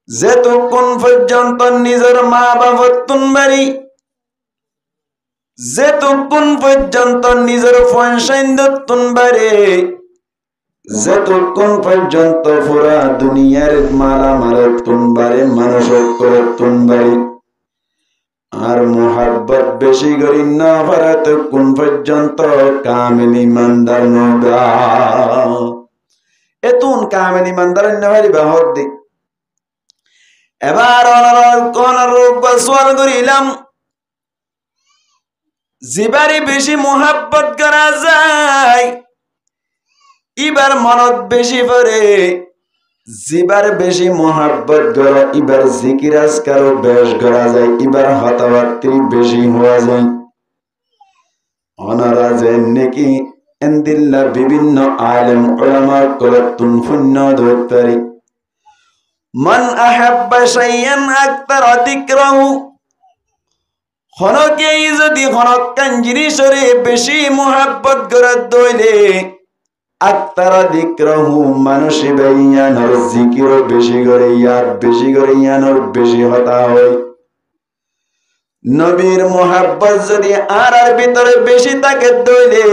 যেতক্ষণ পর্যন্ত নিজের মা বাবা তুনবাড়ি, যেতক্ষণ পর্যন্ত নিজের পয়সাইন্দ তুনবাড়ি, যতক্ষণ পর্যন্ত পুরা দুনিয়ার মালামাল তুনবাড়ি, মানুষ করে তুনবাড়ি, আর মোহাব্বত বেশি করি না পারে ততক্ষণ পর্যন্ত কামেল ইমানদার নবা। এতুন কামেল ইমানদার নবারি বাহর দি। এবার অনারোগ সোয়াল করিলাম, জিবারি বেশি মোহাব্বত করা যায়, ইবার মনত বেশি পড়ে, জিবার বেশি মোহাব্বত করা, ইবার জিকির আজকারও বেশ করা যায়, ইবার হতাবার্তি বেশি হওয়া যায়। ওনারা যে নাকি এন্দিল্লা বিভিন্ন আলেম উলামা কলতুন ফুন্ন ধরতারি, মান আহাব্বা শাইয়ান আকতার যিকরাহু, হনকেই যদি হনকান জিনিসরে বেশি মোহাব্বত করে দইলে, আকতার যিকরাহু মানুষ বাইয়ানোর জিকির বেশি করে, ইয়ার বেশি করে ইয়ানোর বেশি হতা হয়। নবীর মোহাব্বত যদি আর ভিতরে বেশি থাকে দইলে,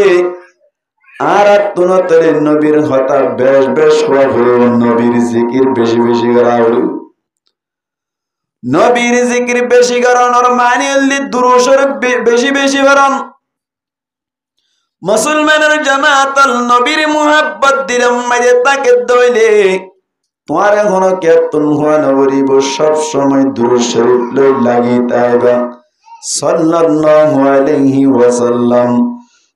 আর তুনতরে নবীর হতা বেশ বেশ হওয়া হলো, নবীর জিকির বেশি বেশি করা হলো। নবীর জিকির বেশি করানোর মানে হল দুরূদের বেশি বেশি করান। মুসলমানের জামাত নবীর মোহাব্বত দিলাম মাঝে তাকে দইলে, তোমার এখনো কেতন হওয়া নবরিব সব সময় দুরূদ শরীফ লই লাগি তাইবা সাল্লাল্লাহু আলাইহি ওয়াসাল্লাম,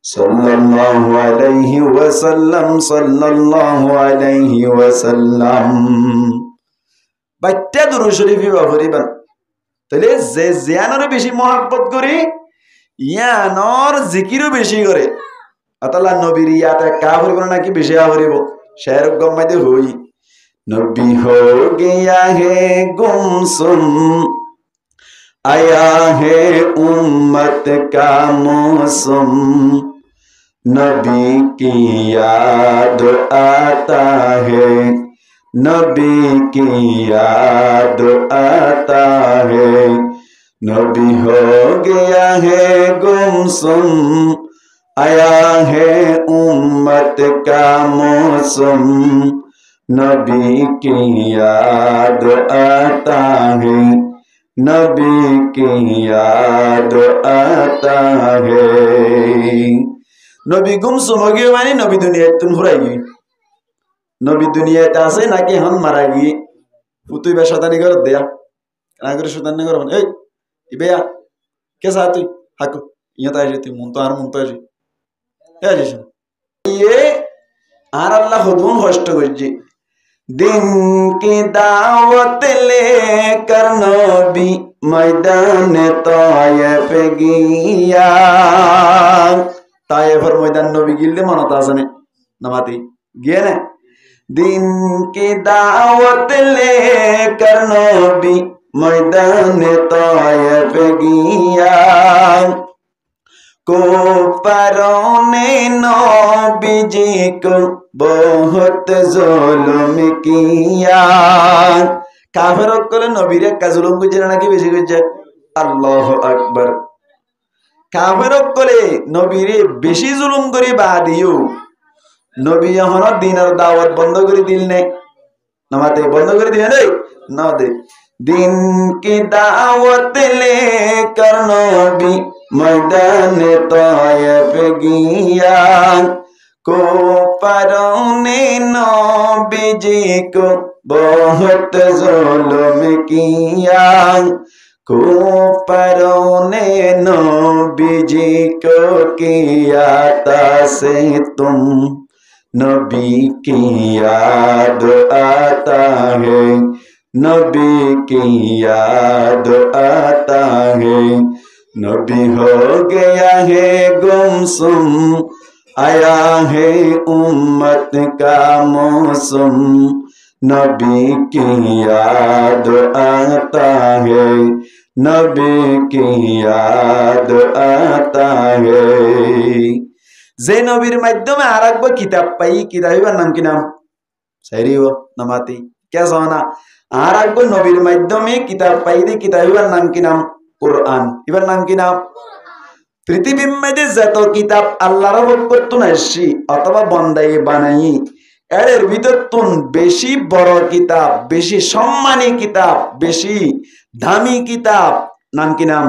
সাল্লাল্লাহু আলাইহি ওয়াসাল্লাম, সাল্লাল্লাহু আলাইহি ওয়াসাল্লাম। বাইটা দুরূদ শরীফ বাবরিবা, তাহলে যে জিয়ানোর বেশি মোহাব্বত করি, ইয়ানোর জিকিরও বেশি করে। আতাল্লাহ নবীর ইয়াতে কা করিব নাকি বেশি করিব, শের গম্মাইতে হই। নবী হো গয়া হে গুমসুম, आया है उम्मत का मौसम, नबी की याद आता है, नबी की याद आता है। नबी हो गया है गुमसुम, आया है उम्मत का मौसम, नबी की याद आता है, नबी की याद आता है। नबी गुमसुम हो गए माने नबी दुनिया तुम हुराई गई, नबी दुनिया तासे ना कि हम मारा गई। पुतुई बे शतानी कर दिया ना करे शतानी कर ए इबेया कैसा तू हाको ये ताई जेती मुन तो जी ए जी ये आर अल्लाह खुदुन होस्ट करजी। दिन की दावत लेकर नबी मैदान तायफ गया, तायफर मैदान नबी गिल्ले मानत आसने नमाती गए ने। दिन की दावत लेकर नबी मैदान तायफ गया, को परोने नबी जी को बहुत जुल्म किया। काफिर कले नबीर का जुल्म कुछ ना कि बेশি कुछ अल्लाह अकबर। काफिर कले नबीर बेশি जुल्म करी बादियो नबी यहन दिनर दावत बंद करी दिल ने नमाते बंद करी दिए नहीं ना दे। दिन की दावत लेकर नबी मैदान तायफ गया, को परोने नबी जी को बहुत जुल्म किया, को परोने नबी जी को किया तासे तुम, नबी की याद आता है, नबी की याद आता है। नबी हो गया है गुमसुम, आया है उम्मत का मौसम, नबी की याद आता है, नबी की याद आता है। जे नबीर माध्यमे आरेकবার किताब पाई, किताबेर नाम की नाम शायरी हो नमाती क्या सोना আর আগে নবীর মাধ্যমে কিতাব পাইদি কিতাব ইবার নাম কি নাম কোরআন ইবার নাম কি নাম পৃথিবীর মধ্যে যত কিতাব আল্লাহর পক্ষ আসছি অথবা বন্দাই বানাই এর ভিতর তুন বেশি বড় কিতাব বেশি সম্মানী কিতাব বেশি দামি কিতাব নাম কি নাম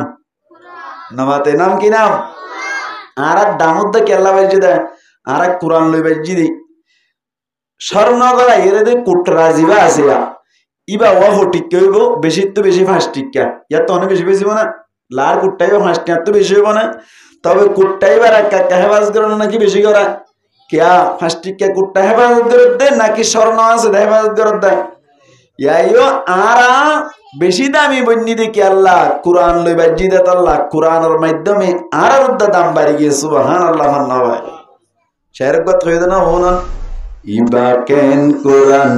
নামাতে নাম কি নাম আর দামুদ্দ কেল্লা বাজি দেয় আর কোরআন লই বাজি দি স্বর্ণ গলা এর দে কুটরা জিবা আছে ইবা ও হটিক কইব বেশি তো বেশি 5 টিকা ইয়া তো অনেক বেশি বেশি না লার কুট্টাইও 5 টিকা তো বেশি হইব না তবে কুট্টাইবার একা হেফাজ করেন নাকি বেশি করা কিয়া 5 টিকা কুট্টা হেফাজ করে দে নাকি স্বর্ণ আছে হেফাজ করে দেয় ইয়াইও আরা বেশি দামি বন্যি দেখি আল্লাহ কোরআন লই বাজি দে আল্লাহ কোরআনের মাধ্যমে আর দাম বাড়ি গিয়ে সুবহানাল্লাহ ফান্নাওয়াই শের কত হইদ না হনন ইবা কেন কোরআন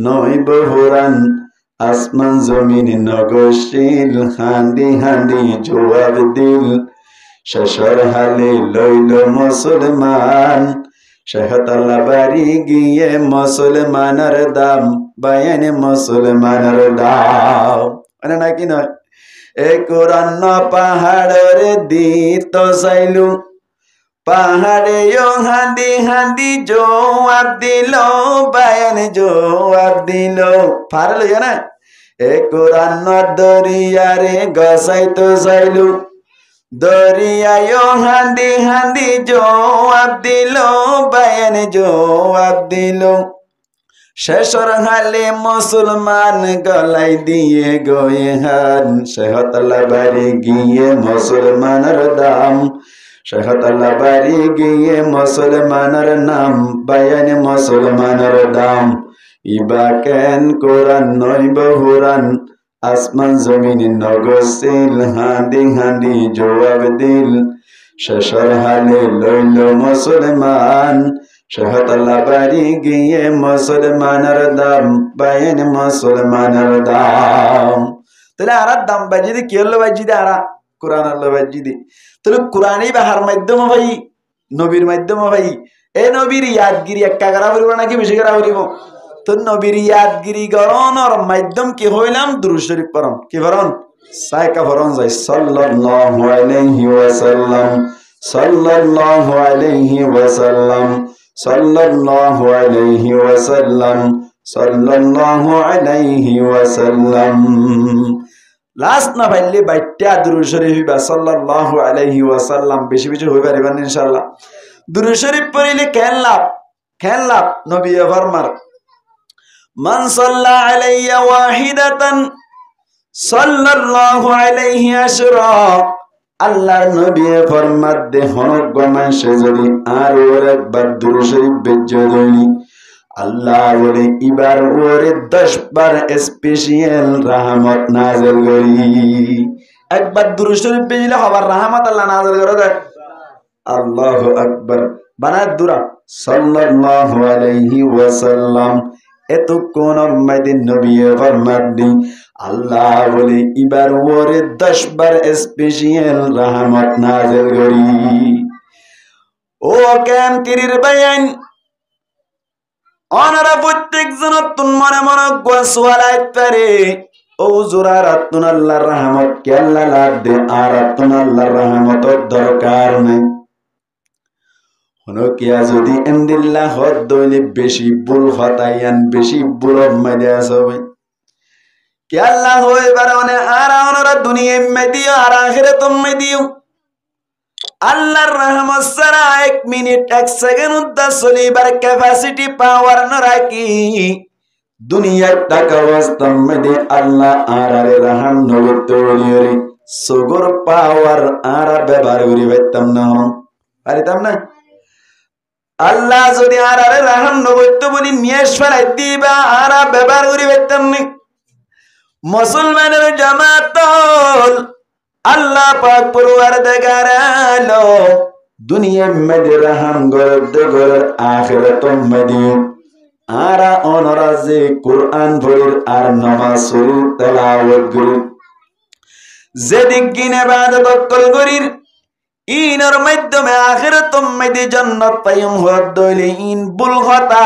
নয় বহুরান আসমান জমিন নগশিল হান্দি হান্দি জবাব দিল শেষর হালে লইল মুসলমান শাহতাল্লা বাড়ি গিয়ে মুসলমানের দাম বায়ান মুসলমানের দাম মানে নাকি নয় এ কোরআন পাহাড়ের দিত চাইলু পাহাড়ে হাঁদি হাঁদি জবাব দিল বায়ান জবাব দিল পার লইয়া না এ কোরআন দরিয়ারে গসাইতো চাইলু দরিয়ায় হাঁদি হাঁদি জবাব দিল বায়ান জবাব দিল শেষর হালে মুসলমান গলাই দিয়ে গয়ে হান শেহতলা বাড়ি গিয়ে মুসলমানের দাম শেহতলা বাড়ি গিয়ে মুসলমানের নাম বায়ান মুসলমানের দাম ইবা কেন কোরআন নয় বহুরান আসমান জমিন নগশিল হাঁদি হাঁদি জবাব দিল শেষর হালে লইল মুসলমান শেহতলা বাড়ি গিয়ে মুসলমানের দাম বায়ান মুসলমানের দাম তাহলে আর দাম বাজি দি কেউ বাজি দে আর কোরআন আল্লাহ বাজি দি তাহলে কোরআনই বাহার মাধ্যম ভাই নবীর মাধ্যম ভাই এ নবীর ইয়াদগিরি একা করা করিব নাকি বেশি করা করিব তো নবীর ইয়াদগিরি গরণর মাধ্যম কি হইলাম দুরূদ শরীফ পড়ম কি পড়ন সাইকা পড়ন যাই সাল্লাল্লাহু আলাইহি ওয়াসাল্লাম সাল্লাল্লাহু আলাইহি ওয়াসাল্লাম সাল্লাল্লাহু আলাইহি ওয়াসাল্লাম সাল্লাল্লাহু আলাইহি ওয়াসাল্লাম লাস্ট না ভাইলে বাইটা দুরূদ শরীফ বা সাল্লাল্লাহু আলাইহি ওয়াসাল্লাম বেশি বেশি হই পারিবেন ইনশাআল্লাহ দুরূদ শরীফ পড়িলে কেন লাভ নবী ফরমার মান সাল্লা আলাইয়া ওয়াহিদাতান সাল্লাল্লাহু আলাইহি আশরা আল্লাহর নবী ফরমাত দে হনক গমাসে যদি আর একবার দুরূদ শরীফ বেজদনি আল্লাহ বলে ইবার ওরে 10 বার স্পেশাল রহমত নাযিল করি একবার দুরূদ শরীফ বেজলে হবার রহমত আল্লাহ নাযিল করে দেয় আল্লাহু আকবার বানাত দুরা সাল্লাল্লাহু আলাইহি ওয়াসাল্লাম এত কোন মাইদিন নবী ফরমাত দি আল্লাহ বলে ইবার ওরে 10 বার স্পেশাল রহমত নাযিল করি ও কেন তিরির বায়ান অনারা প্রত্যেক জন তুন মনে মনে গোসওয়ালাইত পারে ও জোরার আতুন আল্লাহর রহমত কে আল্লাহ লাগ দে আর আতুন আল্লাহর রহমতের দরকার নাই হনো কিয়া যদি এন্দিল্লাহ হদ দইলে বেশি ভুল হতায়ান বেশি ভুল মাইদে আসবে কে আল্লাহ হইবার মানে আর ওনারা দুনিয়া মেদিও আর আখিরাত মেদিও আল্লাহর রহমত সারা 1 মিনিট 1 সেকেন্ড উদ্দা চলিবার ক্যাপাসিটি পাওয়ার না রাখি দুনিয়ার টাকা অবস্থা মেদে আল্লাহ আরারে রহম নবত তৈরি সগর পাওয়ার আর ব্যবহার করি পাইতাম না পারিতাম না আল্লাহ যদি আরারে রহম নবত বলি নিয়েশ ফেলাই দিবা আর ব্যবহার করি পাইতাম না মুসলমানের জামাতল আল্লাহ পাক পরওয়ারদিগার আলো দুনিয়া মধ্যে রহম গরদ গর আখিরাত মধ্যে আরা অনরাজে কুরআন পড়ির আর নামাজ তেলাওয়াত করি যেদিক গিনে ইবাদত কল করির ইনর মাধ্যমে আখিরাত মধ্যে জান্নাত পাইম হদ দইলে ইন বুল হতা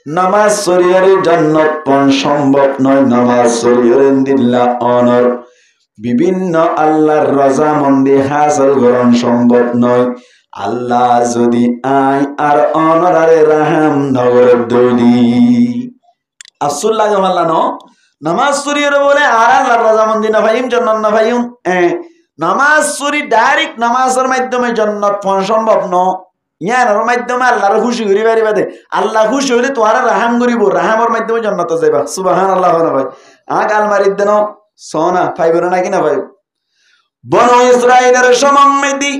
নামাজ শরীয়রে জান্নাত পান সম্ভব নয়, নামাজ শরীয়রে দিল্লা অনর বিভিন্ন আল্লাহর রাজামন্দি হাসিল করা সম্ভব নয়। আল্লাহ যদি আয় আর অনরারে রাহাম নগর দৌড়ি আসল লাগে মাল্লা ন নামাজ শরীয়রে বলে আর আল্লাহর রাজামন্দি না ভাইম জান্নাত না ভাইম নামাজ শরী ডাইরেক্ট নামাজের মাধ্যমে জান্নাত পাওয়া সম্ভব ন। ইয়ার মাধ্যমে আল্লাহর খুশি করি পারি বাদে আল্লাহ খুশি হইলে তোমার রাহাম করিব, রাহামের মাধ্যমে জান্নাত যাইবা। সুবহানাল্লাহ না ভাই আলমারির দেন সোনা পাইব না নাকি না ভাই। বনু ইসরাইলের সমম্মেদি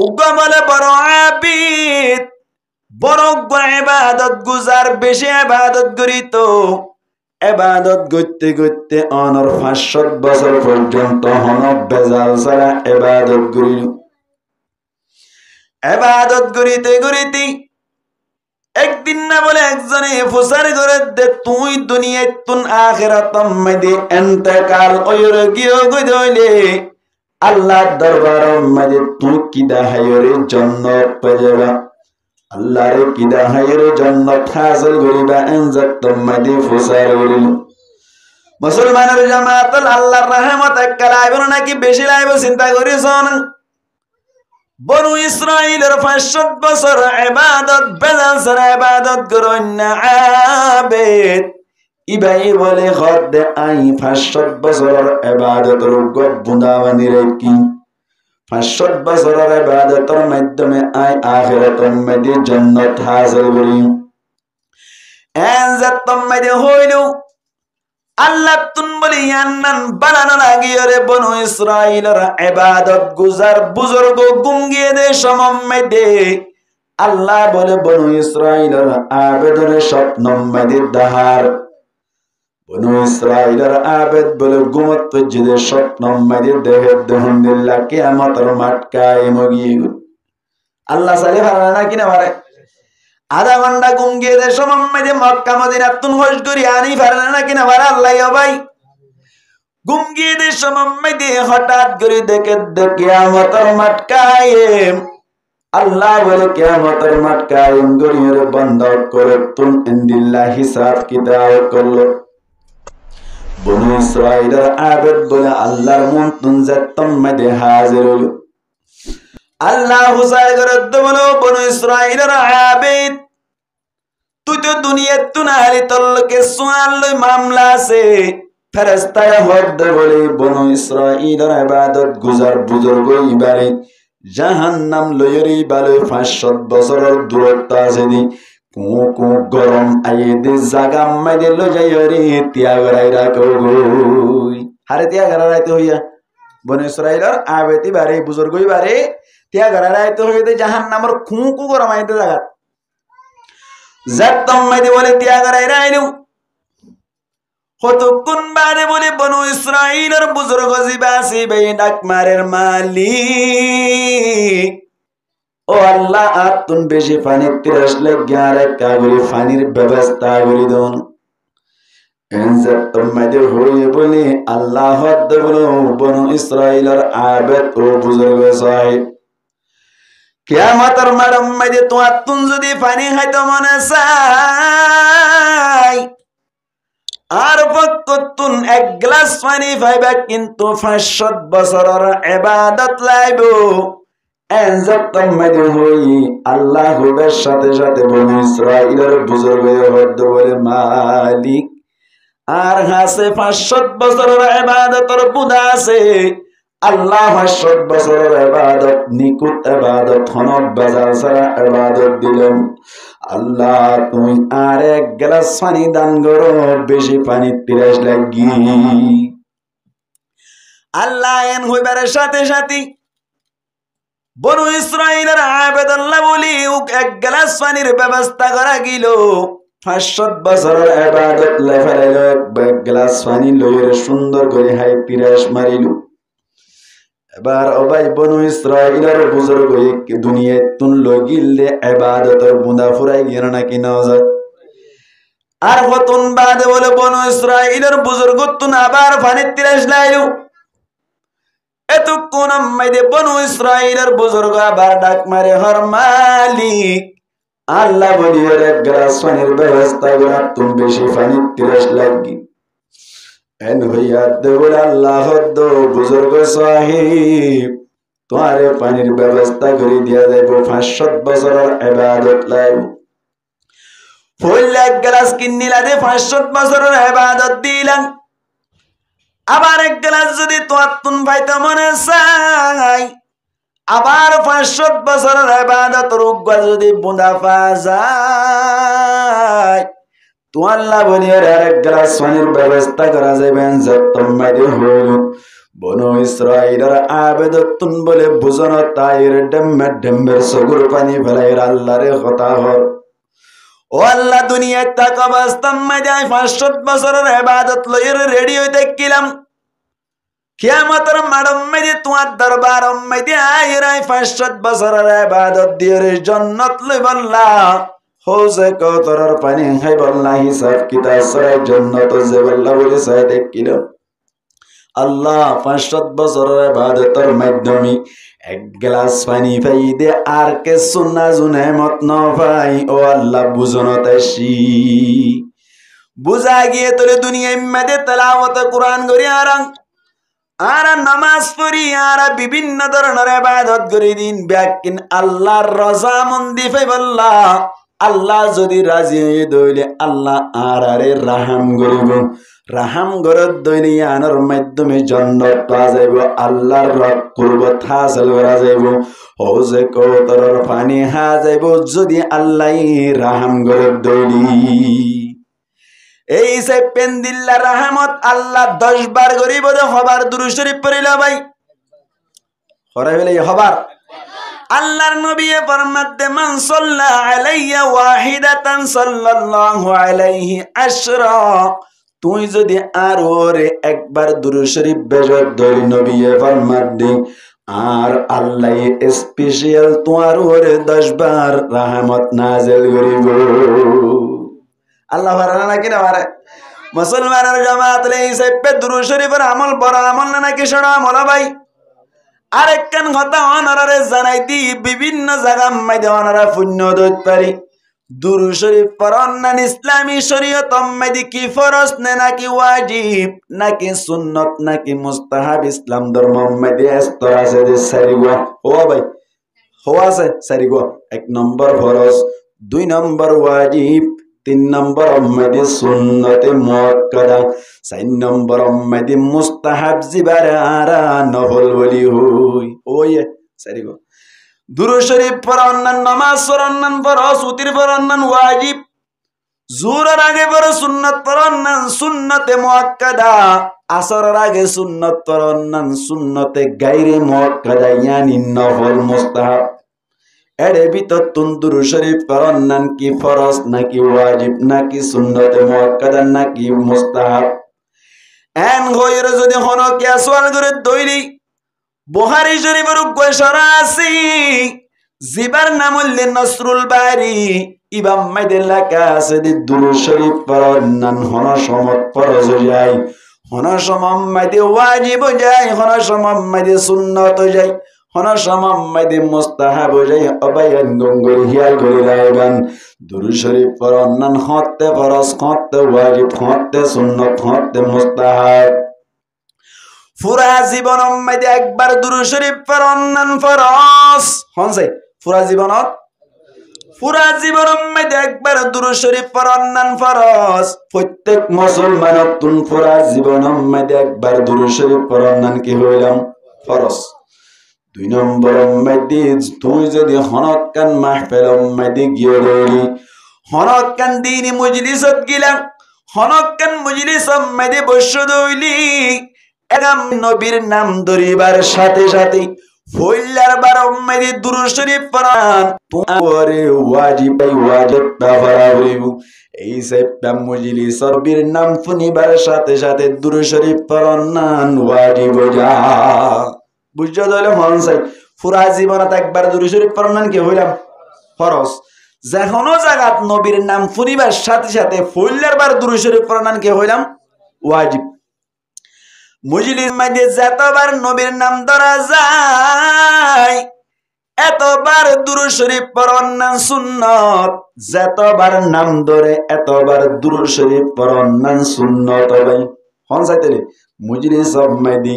উগ্র বলে বড় আবিদ বড় ইবাদত গুজার বেশি ইবাদত করিত। ইবাদত করতে করতে অনর ৫০০ বছর পর্যন্ত হন বেজাল ছাড়া ইবাদত করিল। ইবাদত করিতে করিতে একদিন না বলে একজনে ফুসার করে দে তুই দুনিয়ায় তুন আখিরাতম মধ্যে ইন্তেকাল ওর গিয়ে গইলে আল্লাহর দরবারের মধ্যে তুই কিদা হায়রে জান্নাত পাইবা। আল্লাহর কিদা হায়রে জান্নাত হাসিল করিবা ইনজাতম মধ্যে ফুসার করিল। মুসলমানের জামাত আল্লাহর রহমত একলাই বল নাকি বেশি লাইব চিন্তা করিস না। বনু ইসরাইলের ৫০০ বছর ইবাদত বেজাল ছাড়া ইবাদত করেন না আবেদ ইবাই বলে খদ্দে আই ৫০০ বছরের ইবাদতের বুঁদাবানি রেখি ৫০০ বছরের ইবাদতের মাধ্যমে আই আখিরাতের মধ্যে জান্নাত হাসিল করি। এনজাতম মধ্যে হইল আল্লাহ তুন বলি ইয়ান্নান বানানো লাগিয়ে বনু ইসরাইলের ইবাদত গুজার বুজুর্গ গুঙ্গিয়ে দে সমম্মেদে আল্লাহ বলে বনু ইসরাইলের আবেদের স্বপ্ন মধ্যে দাহার বনু ইসরাইলের আবেদ বলে গুমত পজিদে স্বপ্ন মধ্যে দেহে দহন্দিল্লাহ কিয়ামতের মাঠ কায়েম গিয়ে আল্লাহ সালে ভাড়া না কিনা পারে আধা ঘন্টা গুঙ্গিয়ে দে সমম্মেদে মক্কা মদিনা তুন হজ করি আনি পারে না কিনা পারে আল্লাহ ভাই গুঙ্গিয়ে দে সমম্মেদে হঠাৎ করে দেখে কিয়ামতের মাঠ কায়েম। আল্লাহ বলে কিয়ামতের মাঠ কায়েম করিয়ে বন্ধ করে তুন ইনদিল্লাহ হিসাব কিতাব করলো। বনু ইসরাইলের আবেদ বলে আল্লাহর মন তুন জাতম মধ্যে হাজির হলো। আল্লাহ হুসাই করে বলো বনু ইসরাইলের আবেদ তুই তো দুনিয়া তুন আলি তল্লকে সুয়াল লই মামলা আছে ফেরেশতারা হদ বলে বনু ইসরাইলের ইবাদত গুজার বুজুর্গ ইবারে জাহান্নাম লয়রি বালে ৫০০ বছরের দূরত্ব আছে দি কু গরম আইয়ে দে জাগা মাইদে লো যাইরি তিয়াগরাই রাখো গই হারে তিয়াগরা রাইতে হইয়া বনু ইসরাইলের আবেতি বারে বুজুর্গ ইবারে তিয়াগরা রাইতে হইতে জাহান্নামের কু গরম আইতে জাগা জাতম মাইদে বলে তিয়াগরাই রাইলু কতক্ষণ বাদে বলে বনু ইসরাইলের বুজুর্গ জিবাসি বে ডাক মারের মালিক ও আল্লাহ আতুন বেশি পানি তিরাস লাগে আর কাগরি পানির ব্যবস্থা করি দন এনজাতম মাইদে হইয়ে বলে আল্লাহ হদ বলো বনু ইসরাইলের আবেদ ও বুজুর্গ সাহেব কিয়ামতের মাঠের মধ্যে তোমার তুন যদি পানি খাইতে মনে চাই আর পক্ষতুন এক গ্লাস পানি পাইবা কিন্তু ৫০০ বছরের ইবাদত লাইব। এনজাতম মধ্যে হই আল্লাহ হুবের সাথে সাথে বনু ইসরাইলের বুজুর্গ হদ বলে মালিক আর হাসে ৫০০ বছরের ইবাদতের বুদা আছে আল্লাহ ৫০০ বছরের ইবাদত নিকুত ইবাদত হনক বাজার ছাড়া ইবাদত দিলেন। আল্লাহ তুমি আর এক গ্লাস পানি দান করো বেশি পানি তিরাস লাগি। আল্লাহ এন হইবার সাথে সাথে বনু ইসরাইলের আবেদ আল্লাহ বলি এক গ্লাস পানির ব্যবস্থা করা গেল। ৫০০ বছরের ইবাদত লেফাইল এক গ্লাস পানি লইরে সুন্দর করে হাই তিরাস মারিল। এবার অবাই বনু ইসরাইলের বুজুর্গ দুনিয়ায় তুন লগিলে ইবাদতের বুঁদা ফুরাই গেল নাকি নজর আর হতুন বাদে বলে বনু ইসরাইলের বুজুর্গ তুন আবার পানি তিরাস লাইল। এতক্ষণ মাইদে বনু ইসরাইলের বুজুর্গ আবার ডাক মারে হর মালিক আল্লাহ বলি এক গ্লাস পানির ব্যবস্থা করা, তুমি বেশি পানি তিরাস লাগি এন হইয়া দেবল আল্লাহ বুজুর্গ সাহিব তোমারে পানির ব্যবস্থা করে দিয়া যাইব 500 বছরের ইবাদত লাইব ফুল এক গ্লাস কিনিলা দে 500 বছরের ইবাদত দিলাম আবার এক গ্লাস যদি তোমার তুন ভাইতে মনে চাই আবার 500 বছরের ইবাদত রুগ যদি বুঁদা পা যায় তো আল্লাহ বলি আরেক গ্লাস পানির ব্যবস্থা করা যাবেন যত্তমাদি হইল বনু ইসরাইলের আবেদতুন বলে বুঝন তাইর ডেম্মে ডেম্মের সগুর পানি ফেলাইর আল্লাহরে কথা হর ও আল্লাহ দুনিয়ায় তাকা বাস্তব মাঝে 500 বছরের ইবাদত লইর রেডি হইতে কিলাম কিয়ামতের মাঠম মাঝে তোমার দরবার মাঝে আইরাই 500 বছরের ইবাদত দিয়ে জান্নাত লই বল্লা হোসে কতরের পানি খাই বল্লা হিসাব কিতাব সরাই জান্নাত যে বল্লা বলে সাইতে কিলাম আল্লাহ 500 বছরের ইবাদতের মাধ্যমে এক গ্লাস পানি পাই দে আর কে সুন্নাহ নেমত ন পাই ও আল্লাহ বুঝনতাসি বুঝা গিয়ে তোরে দুনিয়ায় মধ্যে তেলাওয়াত কোরআন করি আর নামাজ পড়ি আর বিভিন্ন ধরনের ইবাদত করি দিন ব্যাকিন আল্লাহর রজামন্দি পাই বল্লা আল্লাহ যদি রাজি হয়ে দইলে আল্লাহ আরে রাহাম করিব রাহাম গরত দইলে আনার মাধ্যমে জান্নাত পাওয়া যাইব আল্লাহর রব কুরবত হাসিল করা যাইব হোজে কওতরের পানি হা যাইব যদি আল্লাহ রাহাম গরত দইলি এই সে পেন্দিল্লা রাহমত আল্লাহ 10 বার করিব দে হবার দুরূদ শরীফ পড়িলা ভাই হরাই বলে হবার আল্লাহর নবী ফরমাতে মান সাল্লা আলাইয়া ওয়াহিদাতান সাল্লাল্লাহু আলাইহি আশরা তুই যদি আর ওরে একবার দুরূদ শরীফ বেজত ধরি নবী ফরমাতে আর আল্লাহ স্পেশাল তোমার ওরে 10 বার রহমত নাযিল করিব আল্লাহ বারানা নাকি না বারে মুসলমানের জামাত লেইছে পে দুরূদ শরীফের আমল বড় আমল না নাকি শোনা আমল ভাই আরেকখান কথা অনারে জানাই দি বিভিন্ন জায়গা মধ্যে অনারা পুণ্য দইতে পারি দুরূদ শরীফ পড়ান ইসলামী শরীয়ত মধ্যে কি ফরজ নাকি ওয়াজিব নাকি সুন্নাত নাকি মুস্তাহাব ইসলাম ধর্ম মধ্যে স্তর আছে যে সারিগো ও ভাই হওয়া আছে সারিগো 1 নম্বর ফরজ 2 নম্বর ওয়াজিব 3 নম্বর মধ্যে সুন্নতে মুআক্কাদা 4 নম্বর মধ্যে মুস্তাহাব জিবারা নফল বলি হই ওয়ে সারিগো দুরূদ শরীফ পড়ান নামাজ পড়ান ফরজ উতির পড়ান ওয়াজিব জোহরের আগে পড়া সুন্নাত পড়ান সুন্নতে মুআক্কাদা আসরের আগে সুন্নাত পড়ান সুন্নতে গায়রে মুআক্কাদা ইয়ানি নফল মুস্তাহাব এর ভিতর দুরূদ শরীফ পড়ান কি ফরজ নাকি ওয়াজিব নাকি সুন্নতে মুআক্কাদা নাকি মুস্তাহাব এন গয়রে যদি হনো কি আসওয়াল করে দইরি বুখারী শরীফের গোশরা আছে জিবার নাম হল নসরুল বারি ইমাম মাইদে লেখা আছে যে দুরূদ শরীফ পড়ান হনো সমত ফরজ যায় হনো সমম মাইদে ওয়াজিব যায় হনো সমম মাইদে সুন্নাত যায় হনো সমম মাইদে মুস্তাহাব যায় অবায়ান গঙ্গল হিয়াল করে রাইবান দুরূদ শরীফ পড়ান হতে ফরজ হতে ওয়াজিব হতে সুন্নাত হতে মুস্তাহাব পুরা জীবন মধ্যে একবার দুরূদ শরীফ পড়ান ফরজ হনছে পুরা জীবন মধ্যে একবার দুরূদ শরীফ পড়ান ফরজ প্রত্যেক মুসলমানের তুন পুরা জীবন মধ্যে একবার দুরূদ শরীফ পড়ান কি হইলাম ফরজ 2 নম্বর মধ্যে তুই যদি হনকান মাহফিল মধ্যে গিয়ে রইলি হনকান দ্বীনি মজলিসত গিলাম হনকান মজলিস মধ্যে বসে দইলি এরাম নবীর নাম ধরিবার সাথে সাথে ফইলার বার মধ্যে দুরূদ শরীফ পড়ান তোমারে ওয়াজিব পড়া হইব এই সেপ্টাম মজলিস নবীর নাম শুনিবার সাথে সাথে দুরূদ শরীফ পড়ান ওয়াজিব যা বুঝছো তাহলে হনসাই পুরা জীবনত একবার দুরূদ শরীফ পড়ান কি হইলাম ফরজ যেকোনো জায়গাত নবীর নাম শুনিবার সাথে সাথে ফইলার বার দুরূদ শরীফ পড়ান কি হইলাম ওয়াজিব মজলিস মধ্যে যতবার নবীর নাম ধরা যায় এতবার দুরূদ শরীফ পড়ন না সুন্নত, যতবার নাম ধরে এতবার দুরূদ শরীফ পড়ন না সুন্নত। ভাই হন চাইতেলে মজলিস মেদি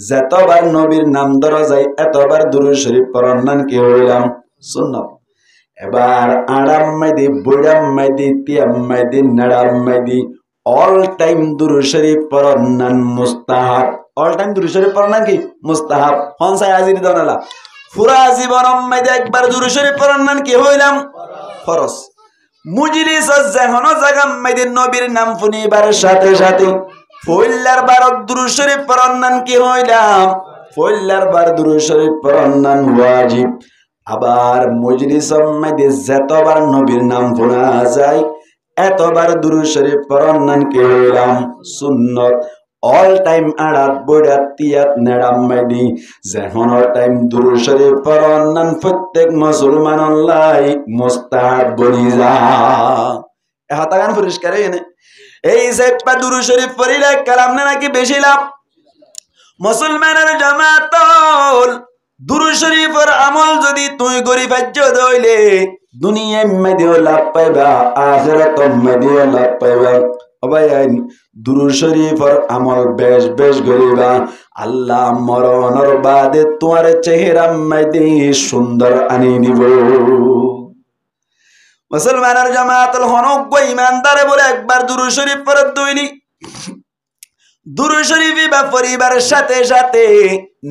যতবার নবীর নাম ধরা যায় এতবার দুরূদ শরীফ পড়ন না কি হইলাম সুন্নত। এবার আড়াম মেদি বুড়াম মেদি তিয়াম মেদি নাড়াম মেদি অল টাইম দুরূদ শরীফ পড়ন না মুস্তাহাব। অল টাইম দুরূদ শরীফ পড়ন না কি মুস্তাহাব। হন চাই আজির দনালা পুরা জীবন মেদি একবার দুরূদ শরীফ পড়ন না কি হইলাম ফরজ। মুজলিস যেহন জায়গা মেদি নবীর নাম ফুনিবার সাথে সাথে ফইল্লার বার দুরূদ শরীফ পড়ন না কি হইলাম ফইল্লার বার দুরূদ শরীফ পড়ন না ওয়াজিব। আবার মজলিস মেদি যতবার নবীর নাম ফোনা যায় এতবার দুরূদ শরীফ পড়ন না কি হইলাম সুন্নত। অল টাইম আড়াত বইড়াত তিয়াত নেড়াম মেদি যেহন টাইম দুরূদ শরীফ পড়ন না প্রত্যেক মুসলমান লাই মুস্তাহাব বনি যা। হাতা গান পরিষ্কার এনে এই সেপা দুরূদ শরীফ পড়িলে কালাম না নাকি বেশি লাভ। মুসলমানের জামাতল দুরূদ শরীফের আমল যদি তুই গরিব হাজ্জত হইলে দুনিয়া মেদিও লাভ পাইবা আখিরাত মেদিও লাভ পাইবা। অবাইন দুরূদ শরীফের আমল বেশ বেশ গরিবা আল্লাহ মরণের বাদে তোমার চেহারা মেদি সুন্দর আনি নিব। মুসলমানের জামাতল হনজ্ঞ ইমানদারে বলে একবার দুরূদ শরীফ পড়ত দইনি। দুরূদ শরীফ বা পরিবারের সাথে সাথে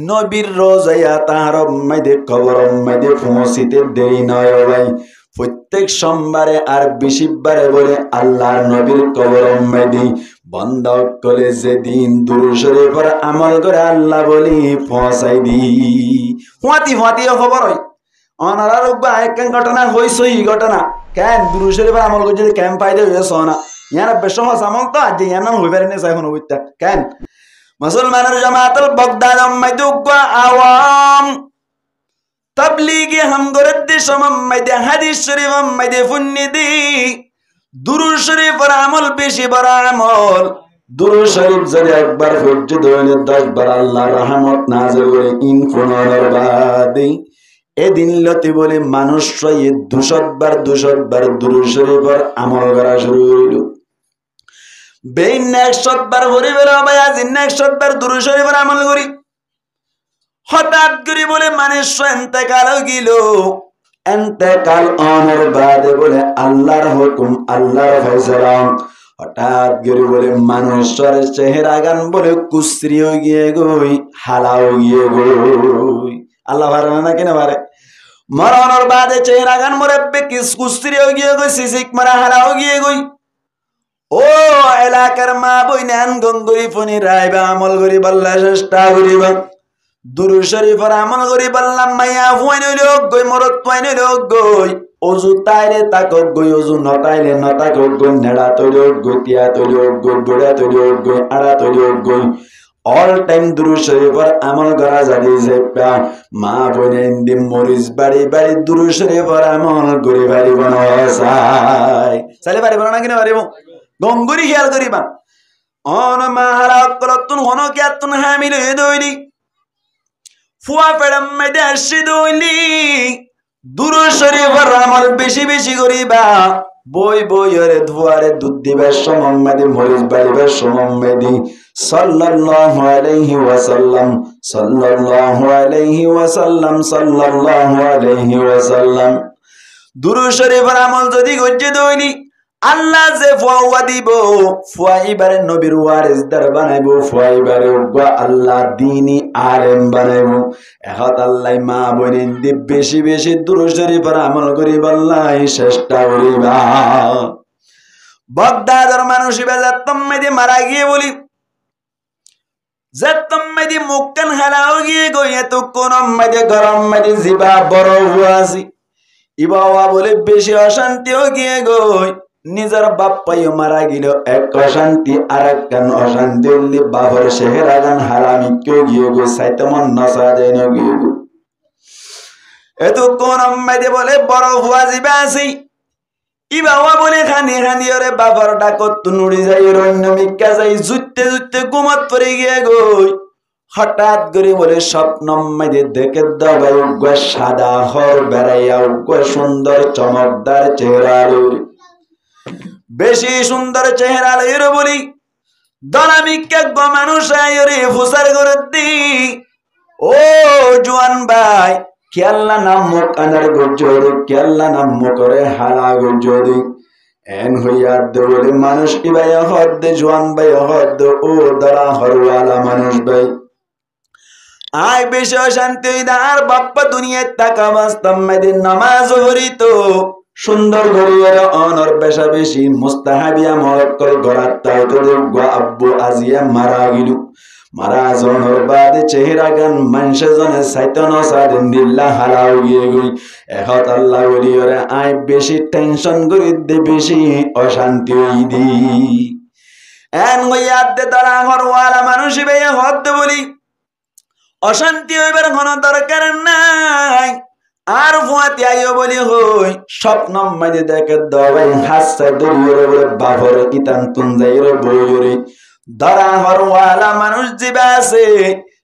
নবীর রোজায়া তাহার মেদে কবর মেদে পৌঁছিতে দেরি নয়। ভাই প্রত্যেক সোমবারে আর বিশিবারে বলে আল্লাহর নবীর কবর মেদি বন্ধ করে যেদিন দুরূদ শরীফের আমল করে আল্লাহ বলি পৌঁছাই দি হুয়াতি হুয়াতিও খবর হয়। অনারার এক ঘটনা হয়েছে এই ঘটনা কেন দুরূদ শরীফের আমল করে যদি ক্যাম্প পাইতে হয়েছ না ইয়ার বেশ আমল তো আজ ইয়ার নাম হইবার নেই এখন হইতা কেন মুসলমানের জামাতুল বাগদাদ মাইদুকা আওয়াম তাবলীগে হামগরের দেশম মাইদে হাদিস শরীফ মাইদে ফুন্নিদি দুরূদ শরীফের আমল বেশি বড় আমল। দুরূদ শরীফ যদি একবার পর্যন্ত হইলে 10 বার আল্লাহর রহমত নাযিল করে ইন ফুনর বাদি এদিন লতি বলে মানুষ 200 বার দুরূদ শরীফের আমল করা শুরু হইল। বেইন 100 বার ভরি বেলা ভাই আজ 100 বার দুরূদ শরীফের আমল করি। হঠাৎ করে বলে মানুষ ইন্তেকাল গিল। ইন্তেকাল অনর বাদে বলে আল্লাহর হুকুম আল্লাহর ফয়সালা। হঠাৎ করে বলে মানুষের চেহারা গান বলে কুসরি হয়ে গিয়ে গই হালা হয়ে গিয়ে গই। আল্লাহ পারে না কিনা পারে মরণের বাদে চেহারা গান মরে কিস কুসরি হয়ে গিয়ে গই সিসিক মারা হালা হয়ে গিয়ে গই। ও এলাকার মা বই নেন গঙ্গুরি ফনি রাইবা আমল করি বল্লা চেষ্টা করিবা দুরূদ শরীফের আমল করি বললাম মাইয়া ফুয়াই নইলে গই মরত ফুয়াই নইলে গই অজু তাইলে তাক গই অজু নতাইলে নতাক গই নেড়া তৈলে গই তিয়া তৈলে গই ডোড়া তৈলে গই আড়া তৈলে গই অল টাইম দুরূদ শরীফের আমল করা জানি যে মা বইনে ইন্দি মরিচ বাড়ি বাড়ি দুরূদ শরীফের আমল করি পারিব না চাইলে পারিব না কিনা পারিব গঙ্গুরি খেয়াল করিবা অন মাহারা কলতুন হন কিয়াতুন হামিল হয়ে দইলি ফুয়া পেড়াম মেদে আসি দইলি দুরূদ শরীফের আমল বেশি বেশি করিবা। বই বইরে ধুয়ারে দুধ দিবার সময় মেদি মরিচ বাড়িবার সময় মেদি সাল্লাল্লাহু আলাইহি ওয়াসাল্লাম সাল্লাল্লাহু আলাইহি ওয়াসাল্লাম সাল্লাল্লাহু আলাইহি ওয়াসাল্লাম। দুরূদ শরীফের আমল যদি গজ্জে দইলি আল্লাহ যে ফুয়া দিব ফুয়াইবারে নবীর ওয়ারিসদার বানাইব ফুয়াইবারে আল্লাহ দ্বীনি আলেম বানাইব। এখন আল্লাহ মা বোনেন দি বেশি বেশি দুরূদ শরীফের আমল করিব আল্লাহ চেষ্টা করিবা। বাগদাদের মানুষ বেজাতম মেদি মারা গিয়ে বলি জাতম মেদি মুক্কান হালাও গিয়ে গইয়ে তো কোন মেদি গরম মেদি জিবা বড় হুয়াছি ইবাওয়া বলে বেশি অশান্তিও গিয়ে গই নিজের বাপ পাইও মারা গেল এক অশান্তি আর একখান অশান্তি হলে বাপর শেহেরা গান হারামি কেউ গিয়ে গো সাইতমন নসা দেন গিয়ে গো এত কোন আম্মাইদে বলে বড় হুয়া জিবা আছি ই বাবা বলে খানি খানি ওরে বাপর ডাকত নুড়ি যাই রন্য মিক্কা যাই জুতে জুতে ঘুমত পড়ে গিয়ে গই হঠাৎ করে বলে স্বপ্ন মাঝে দেখে দবাই উগ্র সাদা হর বেড়াইয়া উগ্র সুন্দর চমকদার চেহারা বেশি সুন্দর চেহারা লইর বলি দলামিকে মানুষ আয়রে ফুসার করে দি ও জোয়ান ভাই খেয়াল্লা নাম মুখ আনার গজ্জরি খেয়াল্লা নাম মুখরে হালা গজ্জরি এন হইয়া বলে মানুষ কি ভাই হদ জোয়ান ভাই হদ ও দলা হরওয়ালা মানুষ ভাই আয় বেশ শান্তি আর বাপ্পা দুনিয়ার টাকা বাস্তব মেদিন নামাজ হরিত সুন্দর গরিয়ের অনর বেশা বেশি মুস্তাহাবিয়া মরক করে গড়ার তাই তো আব্বু আজিয়া মারা গিলু মারা জনর বাদে চেহারা গান মানুষে জনে সাইতন সাদিন দিল্লা হারাও গিয়ে গই এখন আল্লাহ বলি ওরে আয় বেশি টেনশন করি দে বেশি অশান্তি হই দি এন হইয়ার দে তারা হরওয়ালা মানুষই ভাইয়া হদ বলি অশান্তি হইবার কোনো দরকার নাই আর ফুয়াতি আইও বলি হই স্বপ্ন মাঝে দেখে দবাই হাসছে দরিয়রে বলে বাবর ইতান তুন যাইরে বইরে দরা হরওয়ালা মানুষ জিবা আছে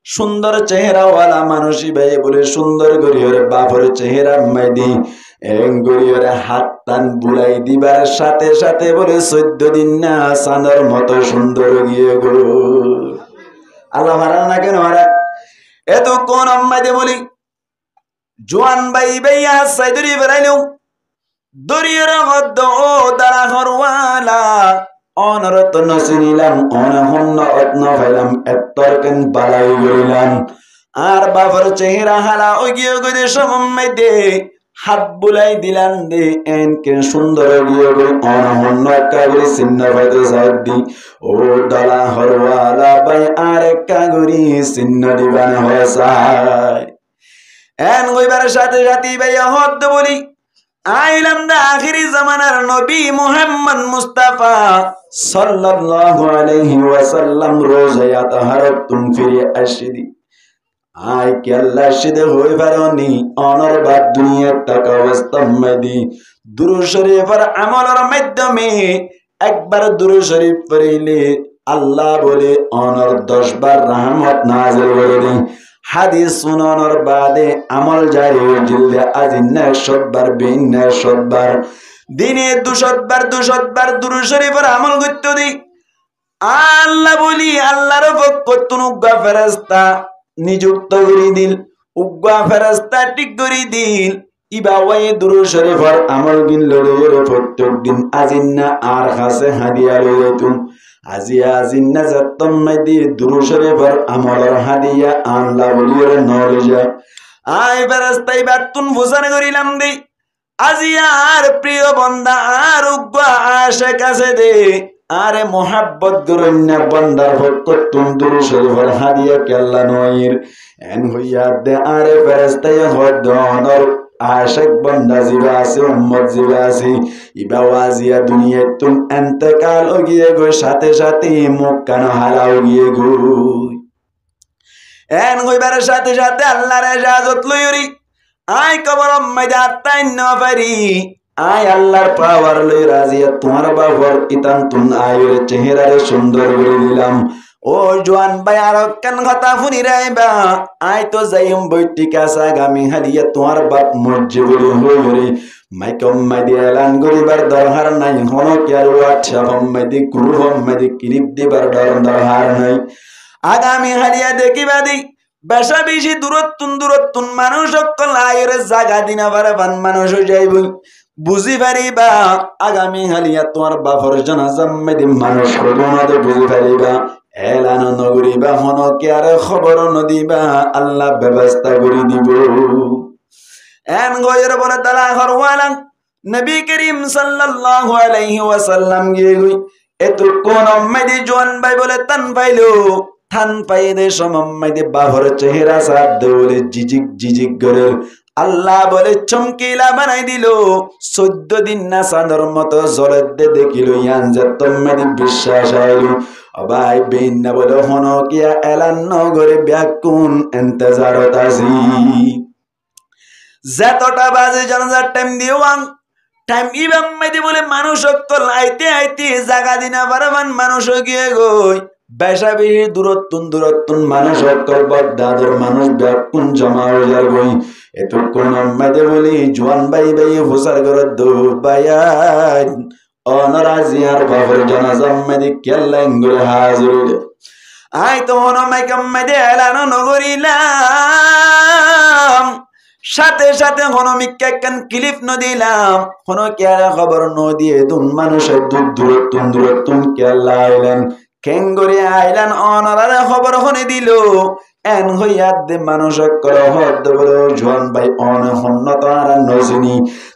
সুন্দর চেহারাওয়ালা মানুষই ভাই বলে সুন্দর গরিয়রে বাবর চেহারা মাইদি গরিয়রে হাত টান বুলাই দিবার সাথে সাথে বলে 14 দিন না চাঁদের মতো সুন্দর গিয়ে গো আল্লাহ হারান না কেন হারা এত কোন আম্মাদে বলি জোয়ান ভাই ভাইয়া সাইদুরি বেড়াইলেও দরিয়রে হদ্দ ও দাঁড়া হরওয়ালা অনরত নসিনিলাম অনহন্ন অত্ন ভাইলাম এত্তরকেন বালাই গরিলাম আর বাবার চেহারা হালা ও গিয়ে গিয়ে সমম্মাই দে হাত বুলাই দিলাম দে এনকে সুন্দর গিয়ে গই অনহন্ন কাগরি চিহ্ন ভাইতে সাদি ও দালা হরওয়ালা ভাই আর কাগরি চিহ্ন দিবান হসাই এন গইবার সাথে সাথে ভাইয়া হদ বলি আইলাম দা আখিরি জামানার নবী মুহাম্মদ মুস্তাফা সাল্লাল্লাহু আলাইহি ওয়াসাল্লাম রোজায়া তাহারাতুন ফিরি আশিদি আই কে আল্লাহ সিদে হই পারনি অনর বাদ দুনিয়ার টাকা অবস্থা মেদি দুরূদ শরীফের আমলের মাধ্যমে একবার দুরূদ শরীফ পড়িলে আল্লাহ বলে অনর 10 বার রহমত নাযিল করে হাদিস শুনানোর বাদে আমল জারি জিলদে আজিন্না 100 বার বিন্না 100 বার দিনে 200 বার দুরূদ শরীফের আমল করতে দি আল্লাহ বলি আল্লাহর পক্ষ থেকে ফেরেশতা নিযুক্ত করে দিল উগ্রা ফেরেশতা ঠিক করে দিল ইবা ওই দুরূদ শরীফের আমল গিন লড়ে প্রত্যেক দিন আজিন্না আর কাছে হাদিয়া লইতুম আজিয়া আজিন্না যাতম মাইদি দুরূদ শরীফের আমলের হাদিয়া আল্লাহ বলির নলেজা আই ফেরেশতাই বাতুন ফুসান করিলাম দে আজিয়া আর প্রিয় বান্দা আর উগ্রা আশিক আছে দে আরে মোহাব্বত গরন্যা বান্দার পক্ষ তুম দুরূদ শরীফের হাদিয়া কেল্লা নয়ির এন হইয়া দে আরে ফেরেশতাই হদনর আশিক বান্দা জিবা আছে উম্মত জিবা আছে ইবা ওয়াজিয়া দুনিয়া তুম ইন্তেকাল ও গিয়ে গো সাথে সাথে মুখ কান হালাও গিয়ে গো এন হইবার সাথে সাথে আল্লাহর ইজাজত লইরি আই কবর ময়দান তাই না পারি আই আল্লাহর পাওয়ার লই রাজিয়া তোমার বাবার ইতান তুন আয়ের চেহারারে সুন্দর করে দিলাম ও জওয়ান ভাই আর কেন কথা শুনি রাইবা আই তো যাইম বৈঠিক আছে আগামী হালিয়া তোমার বাপ মর্জিবুল হইরে মাইকম মাইদি এলান করিবার দরকার নাই হন কি আর হোয়াটসঅ্যাপ মাইদি গ্রুপ মাইদি ক্লিপ দিবার দরকার নাই আগামী হালিয়া দেখিবা দি বেশা বেশি দূরত্বন মানুষ সকল আয়ের জায়গা দিনা পারে বান মানুষ যাইব বুঝি পারিবা আগামী হালিয়া তোমার বাপর জানাজা মাইদি মানুষ করোনাতে বুঝি পারিবা এলান নগরিবা হন কি আর খবর নদিবা আল্লাহ ব্যবস্থা করে দিব এন গয়ের বলে তালা হরওয়ালা নবী করিম সাল্লাল্লাহু আলাইহি ওয়াসাল্লাম গিয়ে গই এত কোন মেদি জোয়ান ভাই বলে তান পাইলো থান পাই দে সমম্মাই দে বাহর চেহারা সাদ বলে জিজিক করে আল্লাহ বলে চমকিলা বানাই দিল 14 দিন না চাঁদর মতো জলের দে দেখিল ইয়ান যে তোমাদের বিশ্বাস আইলো অবাই বেন না বলে হন কিয়া এলান নগরে ব্যাকুন ইন্তজারত আছি যতটা বাজে জানাজার টাইম দিওয়াং টাইম ইবাম মাইদি বলে মানুষ সকল আইতে আইতে জায়গা দিনা পারবান মানুষ গিয়ে গই বেশা বেশি দূরত্বন মানুষ অক্কল বদাদর মানুষ ব্যাকুন জমা হয়ে যাবই এতক্ষণ মেদে বলি জোয়ান বাই হুসার ঘরের দুবায়ান অনরাজিয়ার বাবর জনাজাম মেদি কেল্লাঙ্গুরে হাজির আই তো হনমাইকাম মেদে এলানো নগরিলাম সাথে সাথে হনমিককে একখান ক্লিপ নদিলাম হন কেয়ারা খবর নদিয়ে দুন মানুষের দূরত্বন কেল্লা আইলেন কেঙ্গরে আইলেন অনারা খবর হনে দিল এন হইয়াদ দে মানুষ কর হদ বলে জোয়ান ভাই অন হন্ন তো আর নজিনি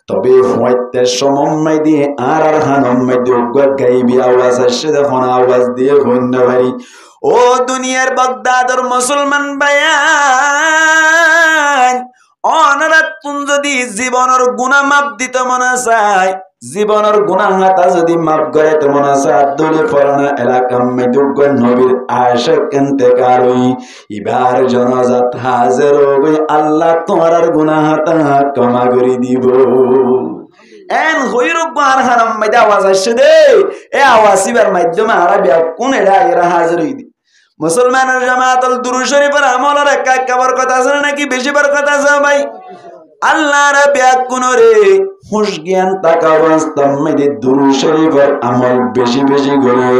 তবে হইতে সমম্মাই দিয়ে আর হানম্মাই দিয়ে গাইবি আওয়াজ আসে দেখুন আওয়াজ দিয়ে হইন্য ভাই ও দুনিয়ার বাগদাদর মুসলমান ভাইয়ান অনারা তুন যদি জীবনের গুনাহ মাপ দিতে মনে চায় জীবনের গুনাহ হাতা যদি মাপ করে তো মনে চায় দলে ফরনা এলাকা মেদুগ নবীর আশিক ইন্তেকাল হই এবার জানাজাত হাজির হই আল্লাহ তোমার গুনাহ হাতা ক্ষমা করে দিব এন হইরুক গান হারাম মাইদা আওয়াজ আসছে দে এ আওয়াজিবার মাধ্যমে আরবি কোন এরা হাজির হই মুসলমানের জামাতুল দুরূদ শরীফের আমলের একা বরকত আছে নাকি বেশি বরকত আছে ভাই আল্লাহর ব্যাকুনরে হুশ জ্ঞান তাকা বাস্তব মেদে দুরূদ শরীফের আমল বেশি গড়ে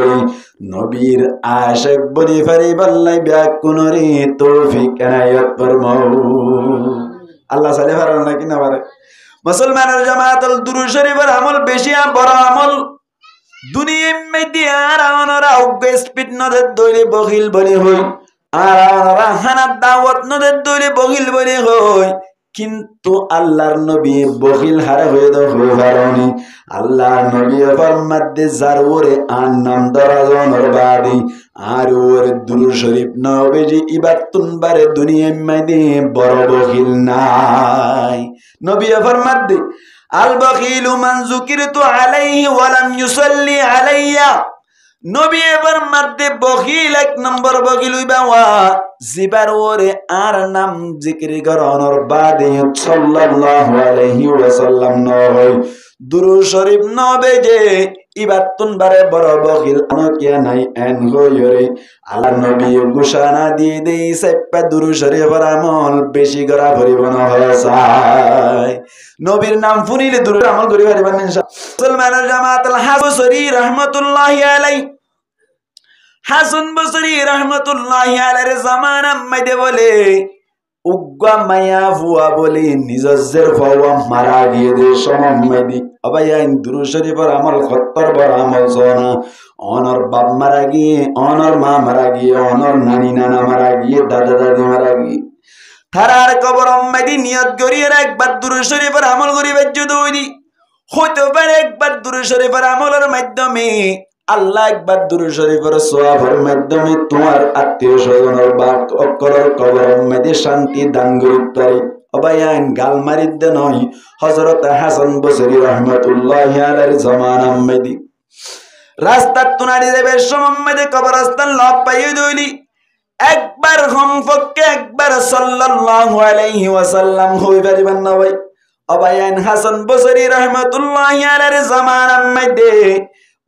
নবীর আশিক বনি ফারি বল্লাই ব্যাকুনরে তৌফিক এনায়েত ফরমাও আল্লাহ সালে ফারান নাকি না পারে মুসলমানের জামাতুল দুরূদ শরীফের আমল বেশি বড় আমল দুনিয়া মেদি আর আনারা উগ্র স্পিড নদের দইলে বহিল বলে হই আর আনারা হানাত দাওয়াত নদের দইলে বহিল বলে হই কিন্তু আল্লাহর নবী বহিল হারা হয়ে দাও হয়ে পারনি আল্লাহর নবী ফরমাতে যার ওরে আর নাম দরাজনের বাদি আর ওর দুরূদ শরীফ নবীজি ইবাতুন বারে দুনিয়া মেদি বড় বহিল নাই নবী ফরমাতে আল বখিলু মান যুকিরতু আলাইহি ওয়া লাম ইউসাল্লি আলাইয়া নবী এবার মধ্যে বখিল এক নম্বর বখিল হইবা ওয়া জিবার ওরে আর নাম জিকির করানোর বাদে সাল্লাল্লাহু আলাইহি ওয়াসাল্লাম নয় দুরূদ শরীফ নবে যে ইবাতুন বারে বড় বখিল অনকিয়া নাই এন হইরে আল্লাহ নবী ঘোষণা দিয়ে দেই সেপা দুরূদ শরীফের আমল বেশি করা পরিবন হয়ে যায় নবীর নাম ফুনিলে দুরূদ আমল করি পারিবেন ইনশাআল্লাহ মুসলমানের জামাতুল হাসরি রাহমাতুল্লাহি আলাইহি হাসান বসরি রাহমাতুল্লাহি আলাইহির জামানা মধ্যে বলে উগ্গা মায়া ফুয়া বলে নিজের ফাওয়া মারা গিয়ে দে সমম্মদি আবাইন দুরূদ শরীফের আমল খত্তর বড় আমল সোনা অনর বাপ মারা গিয়ে অনর মা মারা গিয়ে অনর নানি নানা মারা গিয়ে দাদা দাদি মারা গিয়ে থারার কবর মধ্যে নিয়ত করিয়ে একবার দুরূদ শরীফের আমল করিবে যদি হতে পারে একবার দুরূদ শরীফের আমলের মাধ্যমে আল্লাহ একবার দুরূদ শরীফের সওয়াবের মাধ্যমে তোমার আত্মীয় স্বজনের বা অকলের কবরের মধ্যে শান্তি দান করতে পারে অবায়ান গাল মারিদ নয় হযরত হাসান বসরি রাহমাতুল্লাহি আলাইহির জামানার মধ্যে রাস্তা তুনারি দেবের সময় মধ্যে কবরস্থান লাভ পাইয়ে দইলি একবার কমপক্ষে একবার সাল্লাল্লাহু আলাইহি ওয়াসাল্লাম হই পারিবেন না ভাই অবায়ান হাসান বসরি রাহমাতুল্লাহি আলাইহির জামানার মধ্যে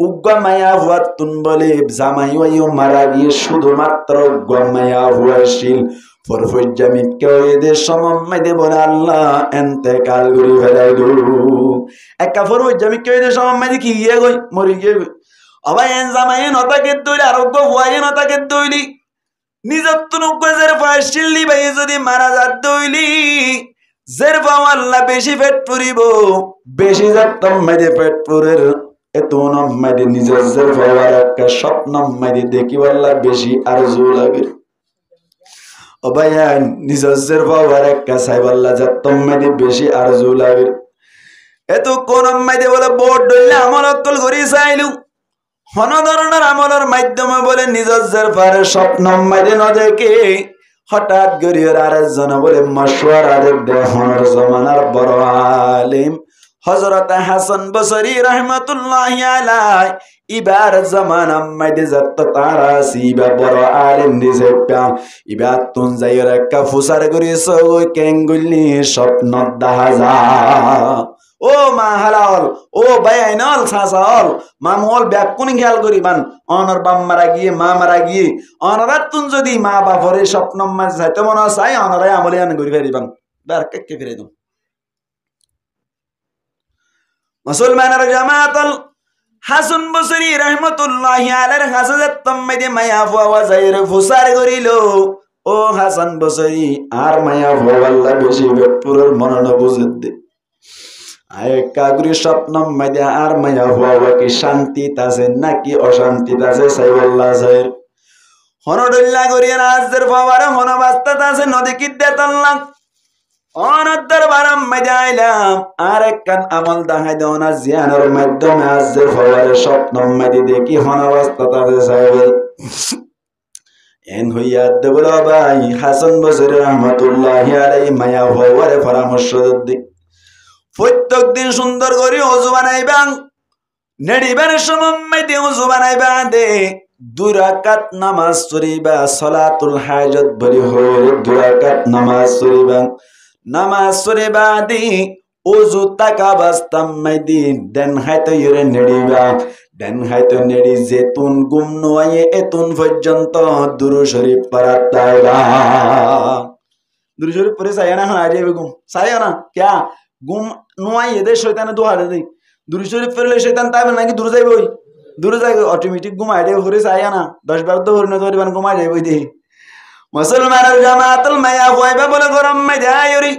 উগ্গমায়া হুয়াতুন বলে জামাই ওইও মারা গিয়ে শুধুমাত্র উগ্গমায়া হুয়াশিল ফরফজ্জামি কেউ এদের সমম্মাইদে বলে আল্লাহ এন্তেকাল করে ফেলাইল একা ফরফজ্জামি কেউ এদের সমম্মাইদে কি গিয়ে গই মরি গিয়ে অবাই এন জামাই নতাকে দইলি আরোগ্য হুয়াই নতাকে দইলি নিজের তুনুগ্গ জের ফাশিল্লি ভাই যদি মারা যাত দইলি জের পাও আল্লাহ বেশি পেট পুরিব বেশি যাতম মেদে পেট পুরের এত নম্মাইদে নিজের জের পাওয়ার একটা স্বপ্ন মাইদে দেখি আল্লাহ বেশি আরজু লাগে অবায়ান নিজের পাওয়ার একটা সাইবাল্লাহ যাতম মেদে বেশি আরজু লাগে এত কোন মাইদে বলে বোর্ড দইলে আমল অকল করি চাইলু হন ধরনের আমলের মাধ্যমে বলে নিজের পারে স্বপ্ন মাইদে ন দেখে হঠাৎ গরিয়ের আরেকজন বলে মশওয়ারা দেহনের জমানার বড় আলিম হযরত হাসান বসরি রাহমাতুল্লাহি আলাইহি ইবার জামানা মাইদে যত তারা সিবা বড় আলিম নিজে পা ইবা তুন যাইরা কাফুসার গরি সো কেঙ্গুলি স্বপ্ন দাহাজা ও মা হালাল ও বায়াইনল সাসাল মামল ব্যাকুনি খেয়াল করিবান অনর বাম মারা গিয়ে মা মারা গিয়ে অনরাতুন যদি মা বাপরে স্বপ্ন মাঝ যাইতে মনে চাই অনরাই আমলে আন করি ফেরিবান বার কে ফিরে দাও মুসলমানের জামাতল হাসান বসরি রহমতুল্লাহি আলাইহির হাসাজাত তম্মাইদে মায়া ফুয়া যাইর ফুসার করিল ও হাসান বসরি আর মায়া ফুয়া আল্লাহ বেশি বেপুরের মনন বুঝিত দে আয় কাগুরি স্বপ্ন মাইদে আর মায়া ফুয়া কি শান্তি তাছে নাকি অশান্তি তাছে সাইবুল্লাহ যাইর হনডল্লা করিয়া আজদের ফুয়ারে হনবাস্তা তাছে নদী কি দেতাল্লাহ অনদ্দর বারাম মাইদাইলাম আর একখান আমল দেখাই দাও না জিয়ানোর মাধ্যমে আজের ফওয়ারে স্বপ্ন মাইদি দেখি হনবাস্তা তাতে সাহেবের এন হইয়া দেবল ভাই হাসান বসরি রহমতুল্লাহি আলাইহি মায়া ফওয়ারে পরামর্শ দিক প্রত্যেক দিন সুন্দর করে ওযু বানাইবাং নেড়িবার সময় মাইদি ওযু বানাইবা দে 2 রাকাত নামাজ পড়িবা সালাতুল হাজত বলি হয়ে 2 রাকাত নামাজ পড়িবা নামাজ পড়ে বাদি ওযু তাকা বাস্তাম মাইদি দেন হাইতো ইরে নেড়িবা দেন হাইতো নেড়ি যেতুন গুম নয়ে এতুন পর্যন্ত দুরূদ শরীফ পড়াতাইবা দুরূদ শরীফ পড়ে চাই না আজে বেগম চাই না क्या গুম নয় এদের শয়তানে দোহারে দেই দুরূদ শরীফ পড়লে শয়তান তাইবে নাকি দূর যাইবই দূর যাইবে অটোমেটিক ঘুম আইডে করে চাই না 10 বার তো হরিনা ধরিবান ঘুম আইডে বই দেই মুসলমানের জামাতুল মায়া হইবা বলে গরম মাইদে আইরি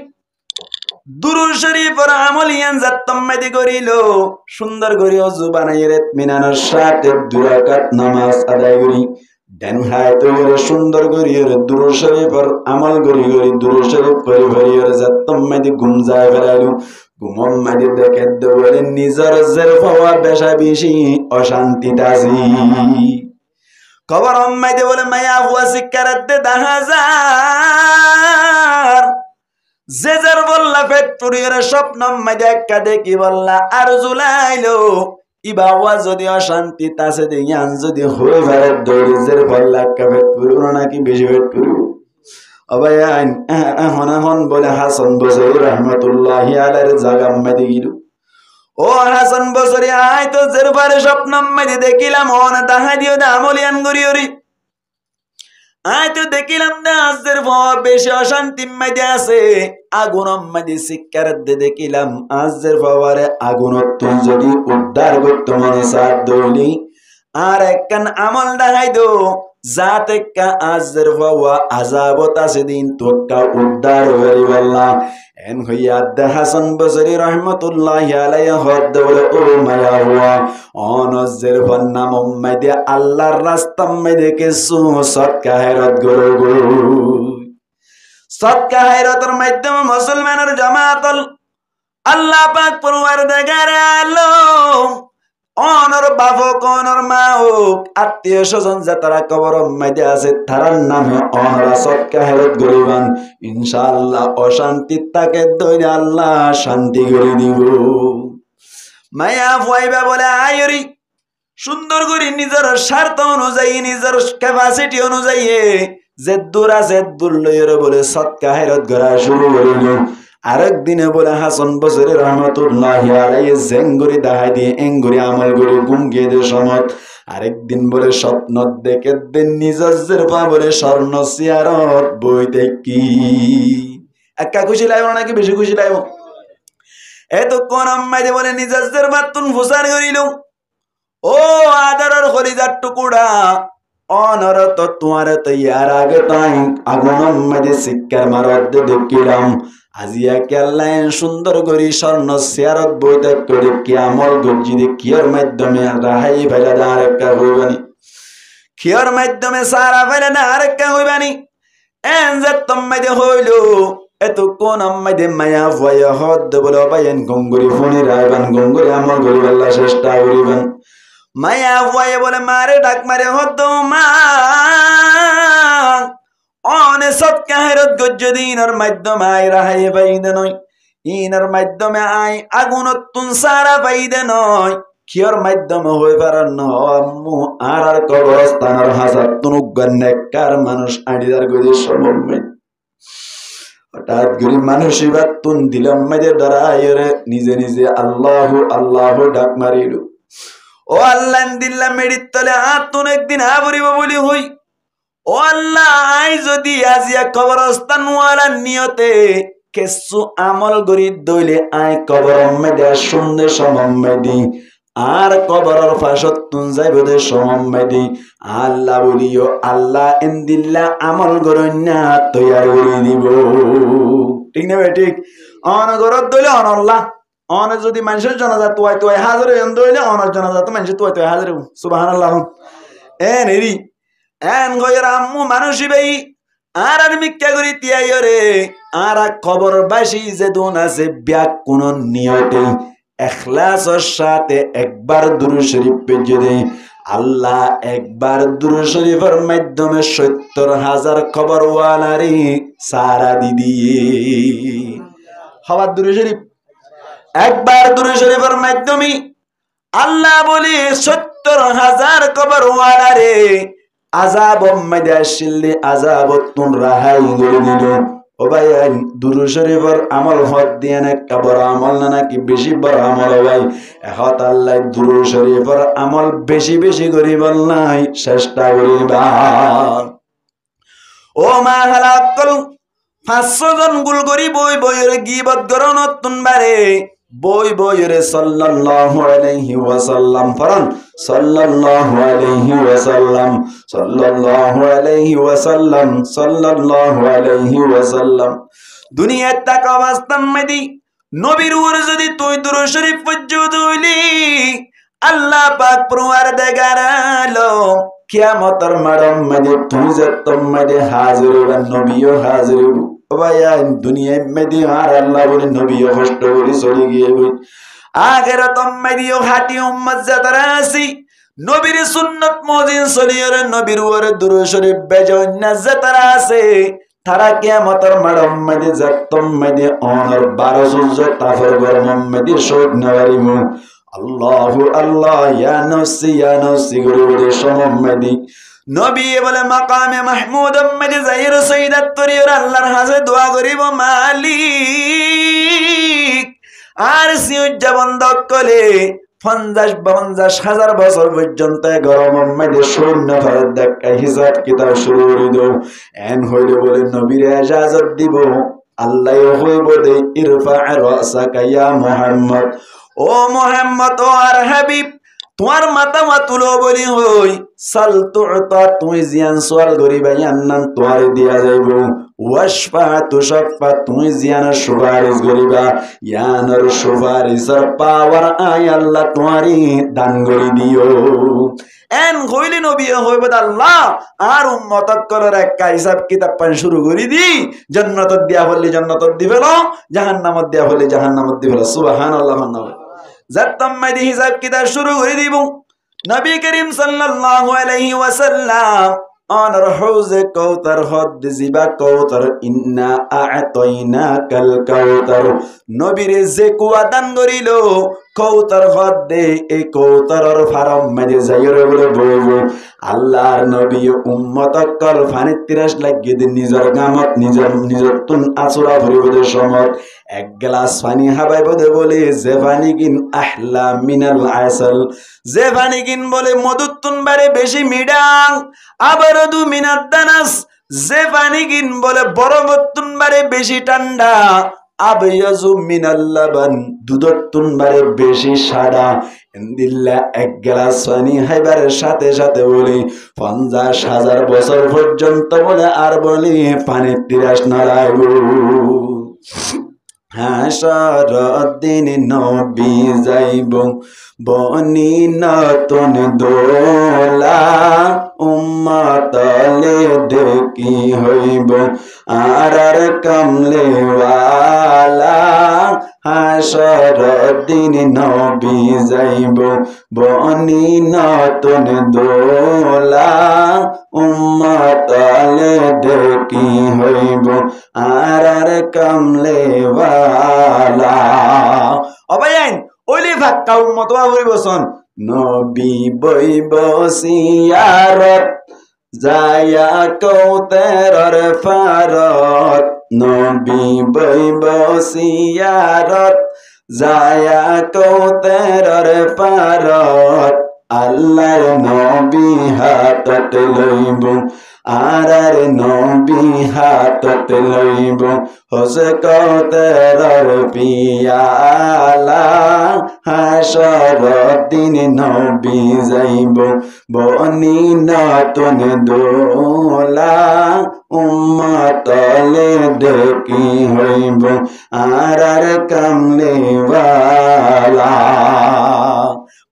দুরূদ শরীফের আমল ইয়ান জাতম মাইদে করিল সুন্দর করে ওযু বানাইরে ইতমিনানের সাথে 2 রাকাত নামাজ আদায় করি দেন হাতে করে সুন্দর করে দুরূদ শরীফের আমল করি দুরূদ শরীফ পড়ি পড়ি জাতম মাইদে ঘুম যায় ফেরাইল ঘুমম মাইদে দেখে বলে নিজের জেরফা বেশা বেশি অশান্তি তাজি খবর মাইদে বলে মায়া হুয়া শিকারাতে 10000 যে যার বললা ফ্যাক্টরির স্বপ্ন মাইদে একা দেখি বললা আর জুলাইলো ইবাওয়া যদি অশান্তি তাছে দিয়ান যদি হয়ে ভারে দৌড়ি জের বললা কা ফ্যাক্টরি নাকি বেশি ফ্যাক্টরি অবায়ান হন বলে হাসান বসরি রহমতুল্লাহি আলাইহির জায়গা মাইদে গিল ও হাসান বসরি আই তো জের বারে স্বপ্ন মাইদে দেখিলাম অন তাহা দিও দা আমলিয়ান গরিয়রি আই তো দেখিলাম না আজের ভয় বেশি অশান্তি মাইদে আছে আগুন মাইদে শিকার দে দেখিলাম আজের ভয়ারে আগুন তুই যদি উদ্ধার করতে মনে সাথ দইলি আর একখান আমল দেখাই দো যাতে কা আজের ভয়া আযাবত আছে দিন তোকা উদ্ধার হরি বললা এন হইয়া দে হাসান বসরি রহমতুল্লাহি আলাইহি হদ বলে ও মায়া হুয়া অনজের নাম মাইদে আল্লাহর রাস্তা মাইদে কিছু সদকা হেরত গরু সদকা হেরতের মাধ্যমে মুসলমানের জামাতল আল্লাহ পাক পরওয়ারদিগার আলম অনর বাবক অনর মা হোক আত্মীয় স্বজন যারা কবর মাইদে আছে তার নামে অনরা সদকা হেরত গরিবান ইনশাআল্লাহ অশান্তি তাকে দইরে আল্লাহ শান্তি করে দিব মায়া ফুয়াইবা বলে আইরি সুন্দর করে নিজের স্বার্থ অনুযায়ী নিজের ক্যাপাসিটি অনুযায়ী যে দূর আছে দূর লইরে বলে সদকা হেরত করা শুরু করিল আরেক দিনে বলে হাসান বসরি রহমতুল্লাহি আলাইহি জেঙ্গুরি দাহাই দিয়ে এঙ্গুরি আমল করে গুম গিয়ে দে সমত আরেক দিন বলে স্বপ্ন দেখে দিন নিজের পা বলে স্বর্ণ সিয়ারত বই দেখি একা খুশি লাগবে নাকি বেশি খুশি লাগবে এত কোন আম্মাইদে বলে নিজের বাতুন ফুসার করিল ও আদরের খলিজার টুকুরা অনরত তোমার তৈয়ার আগে তাই আগুন আম্মাইদে শিক্ষার মারদ দেখিলাম আজিয়া কেল্লাইন সুন্দর করি স্বর্ণ সিয়ারত বইতে করে কিয়ামল গজ্জিদে কিয়র মাধ্যমে রাহাই ফেলে না আরেকটা হইবানি কিয়র মাধ্যমে সারা ফেলে না আরেকটা হইবানি এন যে তোমাইদে হইল এত কোন আম্মাইদে মায়া ভয়া হদ বলে বাইন গঙ্গুরি ফোনি রাইবান গঙ্গুরি আমল করি আল্লাহ চেষ্টা করিবেন মায়া ভয়া বলে মারে ডাক মারে হদ মা অনে সদকা হেরত গজ্জদিনের মাধ্যমে আই রাহাই পাইদে নয় ইনার মাধ্যমে আই আগুনতুন সারা পাইদে নয় কিয়র মাধ্যমে হই পারার ন আম্মু আর কবরস্থানের হাজার তুনুক নেককার মানুষ আড়িদার গদি সময় হঠাৎ করে মানুষই বাতুন দিলাম মাঝে দাঁড়ায় নিজে নিজে আল্লাহ আল্লাহ ডাক মারিল। ও আল্লাহ দিল্লাম মেডির তলে আতুন একদিন আবরিব বলি হই। ও আল্লাহ আই যদি আজিয়া কবরস্থান ওয়ালার নিয়তে কিছু আমল গরি দইলে আই কবর মেদে সুন্দর সমমেদি আর কবরের ফাঁসত তুন যাইব দে সমমেদি আল্লাহ বলিও আল্লাহ ইন্দিল্লা আমল গরন্যা তৈয়ার করে দিব। ঠিক না ভাই? ঠিক। অনগরত দইলে অনল্লাহ অন যদি মানুষের জানাজা তোয়াই তোয়াই হাজার দইলে অনর জানাজা তো মানুষের তোয়াই তোয়াই হাজার সুবহানাল্লাহ। এন এরি এন গয়ের আম্মু মানুষই ভাই আর আর মিথ্যা করি তিয়াই রে আর খবর বাসি যে দোন আছে ব্যাক কোন নিয়তে ইখলাসের সাথে একবার দুরূদ শরীফ পড়ে দে আল্লাহ একবার দুরূদ শরীফের মাধ্যমে ৭০,০০০ খবর ওয়ালারি সারা দিদিয়ে হওয়ার দুরূদ শরীফ একবার দুরূদ শরীফের মাধ্যমে আল্লাহ বলি ৭০,০০০ খবর ওয়ালারে আযাব মধ্যে আসলে আযাবতুন রাহাই করে দিল। ও ভাই দুরূদ শরীফের আমল হদ দিয়ে না কবর আমল না নাকি বেশি বড় আমল ভাই এখন আল্লাহ দুরূদ শরীফের আমল বেশি বেশি করে বললাই চেষ্টা করিবা। ও মা হালাকল ৫০০ জন গুল করি বই বইয়ের গীবত গরনতুন বারে বই বইরে সাল্লাল্লাহু আলাইহি ওয়াসাল্লাম ফরন সাল্লাল্লাহু আলাইহি ওয়াসাল্লাম সাল্লাল্লাহু আলাইহি ওয়াসাল্লাম সাল্লাল্লাহু আলাইহি ওয়াসাল্লাম। দুনিয়ার টাকা বাস্তাম মেদি নবীর উপর যদি তুই দুরূদ শরীফ পড়তে হইলি আল্লাহ পাক পরওয়ারদিগার আলম কিয়ামতের মাঠে মেদি তুই যতম মেদি হাজির হবেন নবীও হাজির হবেন। দুনিয়ায় মেদি আর আল্লাহ বলে নবীও কষ্ট করে চলে গিয়ে আখিরাতম মেদিও হাটি উম্মত যারা আছি নবীর সুন্নত মজিন চলিয়র নবীর উপর দুরূদ শরীফ বেজন্য যারা আছে তারা কিয়ামতের মাঠে মেদি যতম মেদি অনর 12 সূর্য তাফর গরম মেদি শহীদ নবীম আল্লাহু আল্লাহ ইয়া নফসি গুরুরে সমমেদি নবী বলে মাকামে মাহমুদ মেদি যাইর সৈয়দাত তরিয়র আল্লাহর হাজে দোয়া করিব মালিক আর সিউজ্জা বন্ধ করে ৫০,০০০ বছর পর্যন্ত গরম মেদি শূন্য ফেরত দেখা হিসাব কিতাব শুরু করে দাও। এন হইলে বলে নবীর ইজাজত দিব আল্লাহ হইব দে ইরফা রাসাকা ইয়া মুহাম্মদ। ও মুহাম্মদ ও আর হাবিব তোমার মাথা মাতুলো বলি হই সাল তুতা তুই জিয়ান সওয়াল করিবা ইয়ান্নান তোমারে দিয়া যাইব ওয়াশফা তুশফা তুই জিয়ান সুপারিশ করিবা ইয়ানর সুপারিশের পাওয়ার আই আল্লাহ তোমারে দান করি দিও। এন কইলে নবী হইব আল্লাহ আর উম্মতক করার এক হিসাব কিতাব পান শুরু করি দি জান্নাতত দিয়া বললি জান্নাতত দিবেল জাহান্নামত দিয়া বললি জাহান্নামত দিবেল সুবহানাল্লাহ। যতম মেদি হিসাব কিতাব শুরু করে দিব নবী করিম সাল্লাল্লাহু আলাইহি ওয়াসাল্লাম অনর হাউজে কাউসার হদ জিবা কাউসার ইন্না আ'তাইনাকাল কাউসার নবীর যে কুয়া দান করিল কাউসার হদ দে এই কাউসারের ফারম মেদি যাইরে বলে বলব আল্লাহর নবী উম্মতক কল ফানি ৩৩ লাগিয়ে দিন নিজের গামত নিজের তুন আছরা ভরিবদের সমত এক গ্লাস পানি হাবাই বদে বলে যে পানি কিন আহলা মিনাল আসাল যে পানি কিন বলে মধুতুন বারে বেশি মিডাং আবার দু মিনাত দানাস যে পানি কিন বলে বরফতুন বারে বেশি ঠান্ডা আবয়াজু মিনাল লাবান দুধতুন বারে বেশি সাদা ইনদিল্লা এক গ্লাস পানি হাইবারের সাথে সাথে বলি ৫০,০০০ বছর পর্যন্ত বলে আর বলি পানি ৩৩ নারায় হাসরদিন নবী যাইব বনি নতুন দোলা উম্মতলে দেখি হইব আর কামলে ওয়ালা হাসরদিন নবী যাইব বনি নতুন দোলা উম্মতলে দেখি হইব আর কামলে ওয়ালা। অবাইন ওলি ফাক্কা উম্মত বাবুরি বসন নবী বইব সিয়ারত যায়া কৌতেরর ফারত নবী বৈব সিয়ারত যায়া কৌতেরর পারত আল্লাহর নবী হাতত লইব আর নবী হাতত লইব হোস কৌতেরর পিয়ালা হাসর দিন নবী যাইব বনি নতুন দোলা উম্মতলে দেখি হইব আর কামলে ওয়ালা